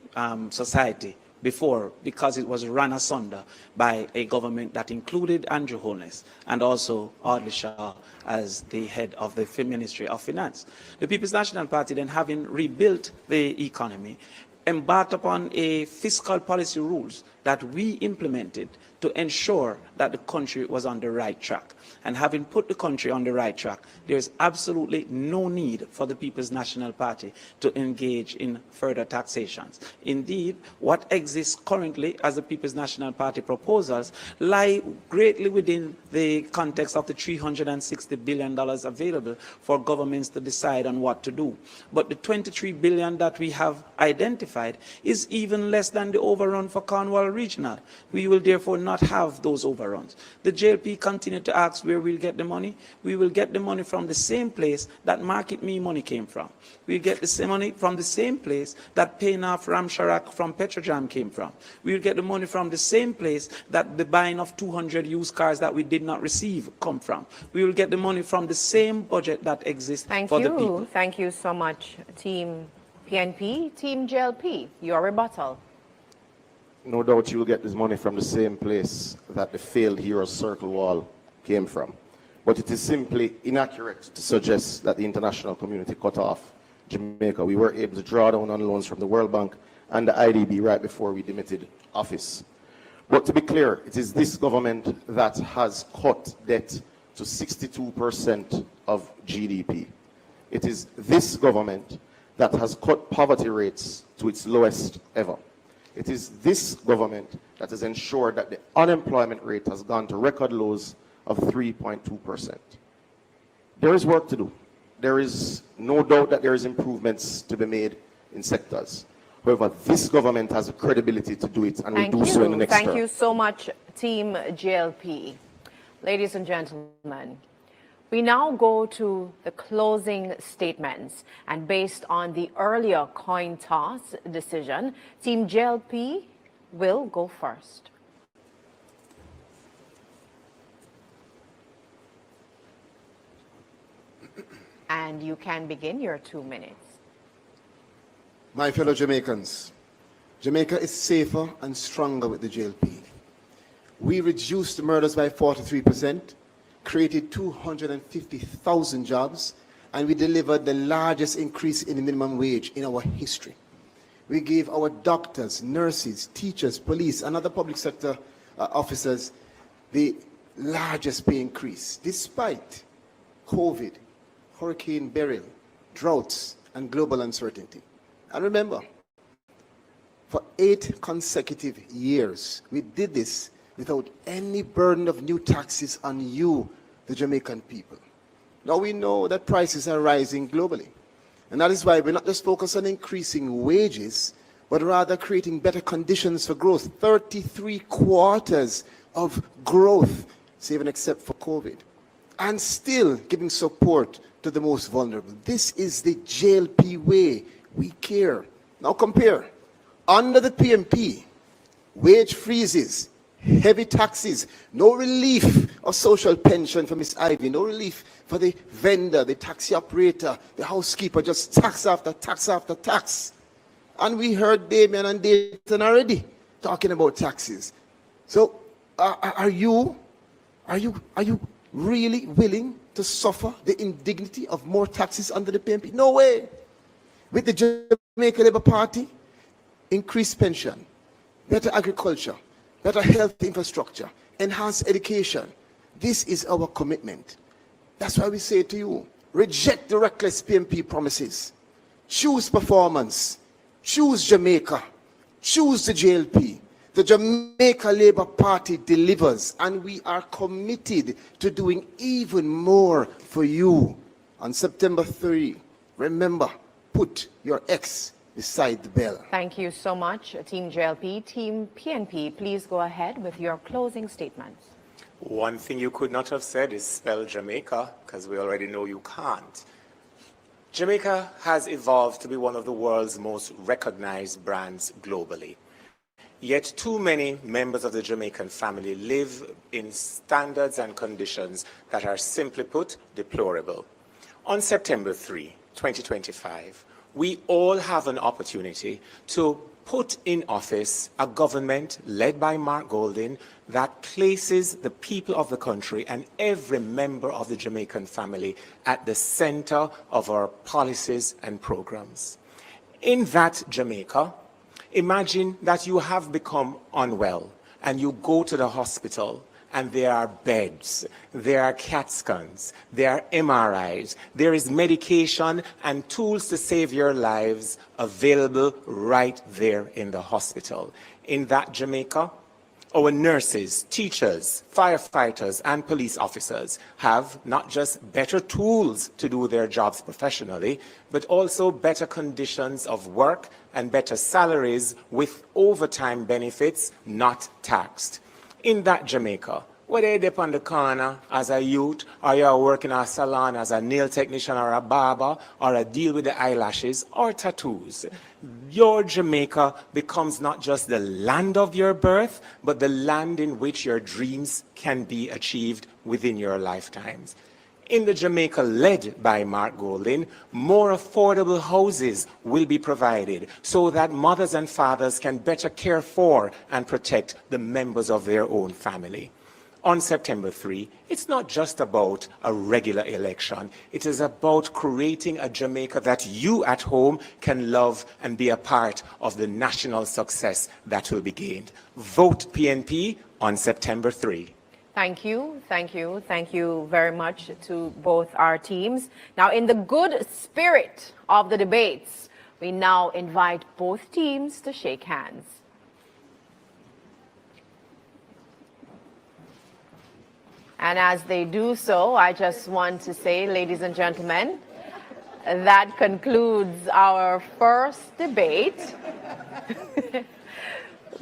Speaker 11: society before, because it was run asunder by a government that included Andrew Holness and also Audley Shaw as the head of the Ministry of Finance. The People's National Party, then having rebuilt the economy, embarked upon a fiscal policy rules that we implemented to ensure that the country was on the right track. And having put the country on the right track, there's absolutely no need for the People's National Party to engage in further taxations. Indeed, what exists currently as the People's National Party proposals lie greatly within the context of the $360 billion available for governments to decide on what to do. But the $23 billion that we have identified is even less than the overrun for Cornwall Regional. We will therefore not have those overruns. The JLP continue to ask where we'll get the money. We will get the money from the same place that Market Me money came from. We'll get the same money from the same place that paying off Ramsharak from Petrojam came from. We'll get the money from the same place that the buying of 200 used cars that we did not receive come from. We will get the money from the same budget that exists for the people.
Speaker 9: Thank you so much, Team PNP. Team JLP, your rebuttal.
Speaker 1: No doubt you will get this money from the same place that the failed Heroes Circle wall came from. But it is simply inaccurate to suggest that the international community cut off Jamaica. We were able to draw down on loans from the World Bank and the IDB right before we demitted office. But to be clear, it is this government that has cut debt to 62% of GDP. It is this government that has cut poverty rates to its lowest ever. It is this government that has ensured that the unemployment rate has gone to record lows of 3.2%. There is work to do. There is no doubt that there is improvements to be made in sectors. However, this government has the credibility to do it, and will do so in the next term.
Speaker 9: Thank you so much, Team JLP. Ladies and gentlemen, we now go to the closing statements. And based on the earlier coin toss decision, Team JLP will go first. And you can begin your 2 minutes.
Speaker 12: My fellow Jamaicans, Jamaica is safer and stronger with the JLP. We reduced murders by 43%, created 250,000 jobs, and we delivered the largest increase in the minimum wage in our history. We gave our doctors, nurses, teachers, police, and other public sector officers the largest pay increase, despite COVID, Hurricane Beryl, droughts, and global uncertainty. And remember, for 8 consecutive years, we did this without any burden of new taxes on you, the Jamaican people. Now we know that prices are rising globally. And that is why we're not just focused on increasing wages, but rather creating better conditions for growth. 33 quarters of growth, save and except for COVID. And still giving support to the most vulnerable. This is the JLP way. We care. Now compare. Under the PMP, wage freezes, heavy taxes, no relief of social pension for Miss Ivy, no relief for the vendor, the taxi operator, the housekeeper, just tax after tax after tax. And we heard Damien and Dayton already talking about taxes. So are you really willing to suffer the indignity of more taxes under the PMP? No way. With the Jamaica Labour Party, increased pension, better agriculture, better health infrastructure, enhanced education. This is our commitment. That's why we say to you, reject the reckless PMP promises. Choose performance. Choose Jamaica. Choose the JLP. The Jamaica Labour Party delivers, and we are committed to doing even more for you. On September 3, remember, put your X beside the bell.
Speaker 9: Thank you so much, Team JLP. Team PNP, please go ahead with your closing statements.
Speaker 14: One thing you could not have said is spell Jamaica, because we already know you can't. Jamaica has evolved to be one of the world's most recognized brands globally. Yet too many members of the Jamaican family live in standards and conditions that are, simply put, deplorable. On September 3, 2025, we all have an opportunity to put in office a government led by Mark Golding that places the people of the country and every member of the Jamaican family at the center of our policies and programs. In that Jamaica, imagine that you have become unwell and you go to the hospital and there are beds, there are CAT scans, there are MRIs, there is medication and tools to save your lives available right there in the hospital. In that Jamaica, our nurses, teachers, firefighters, and police officers have not just better tools to do their jobs professionally, but also better conditions of work and better salaries with overtime benefits not taxed. In that Jamaica, whether you're up on the corner as a youth, or you're working in a salon as a nail technician or a barber, or a deal with the eyelashes or tattoos, your Jamaica becomes not just the land of your birth, but the land in which your dreams can be achieved within your lifetimes. In the Jamaica led by Mark Golding, more affordable houses will be provided so that mothers and fathers can better care for and protect the members of their own family. On September 3, it's not just about a regular election. It is about creating a Jamaica that you at home can love and be a part of the national success that will be gained. Vote PNP on September 3.
Speaker 9: Thank you, thank you, thank you very much to both our teams. Now, in the good spirit of the debates, we now invite both teams to shake hands. And as they do so, I just want to say, ladies and gentlemen, that concludes our first debate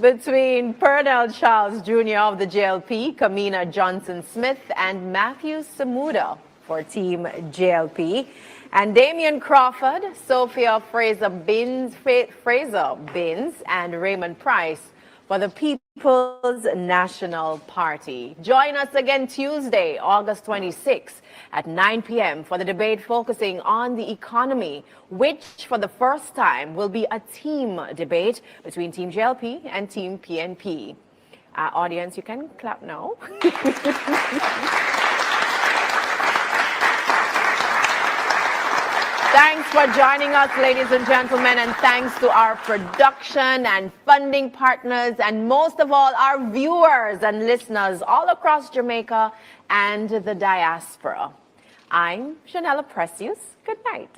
Speaker 9: between Pernell Charles Jr. of the JLP, Kamina Johnson-Smith, and Matthew Samuda for Team JLP, and Damian Crawford, Sophia Fraser-Binns, and Raymond Price for the People's National Party. Join us again Tuesday, August 26th at 9 p.m. for the debate focusing on the economy, which for the first time will be a team debate between Team JLP and Team PNP. Audience, you can clap now. Thanks for joining us, ladies and gentlemen, and thanks to our production and funding partners, and most of all, our viewers and listeners all across Jamaica and the diaspora. I'm Janella Precious. Good night.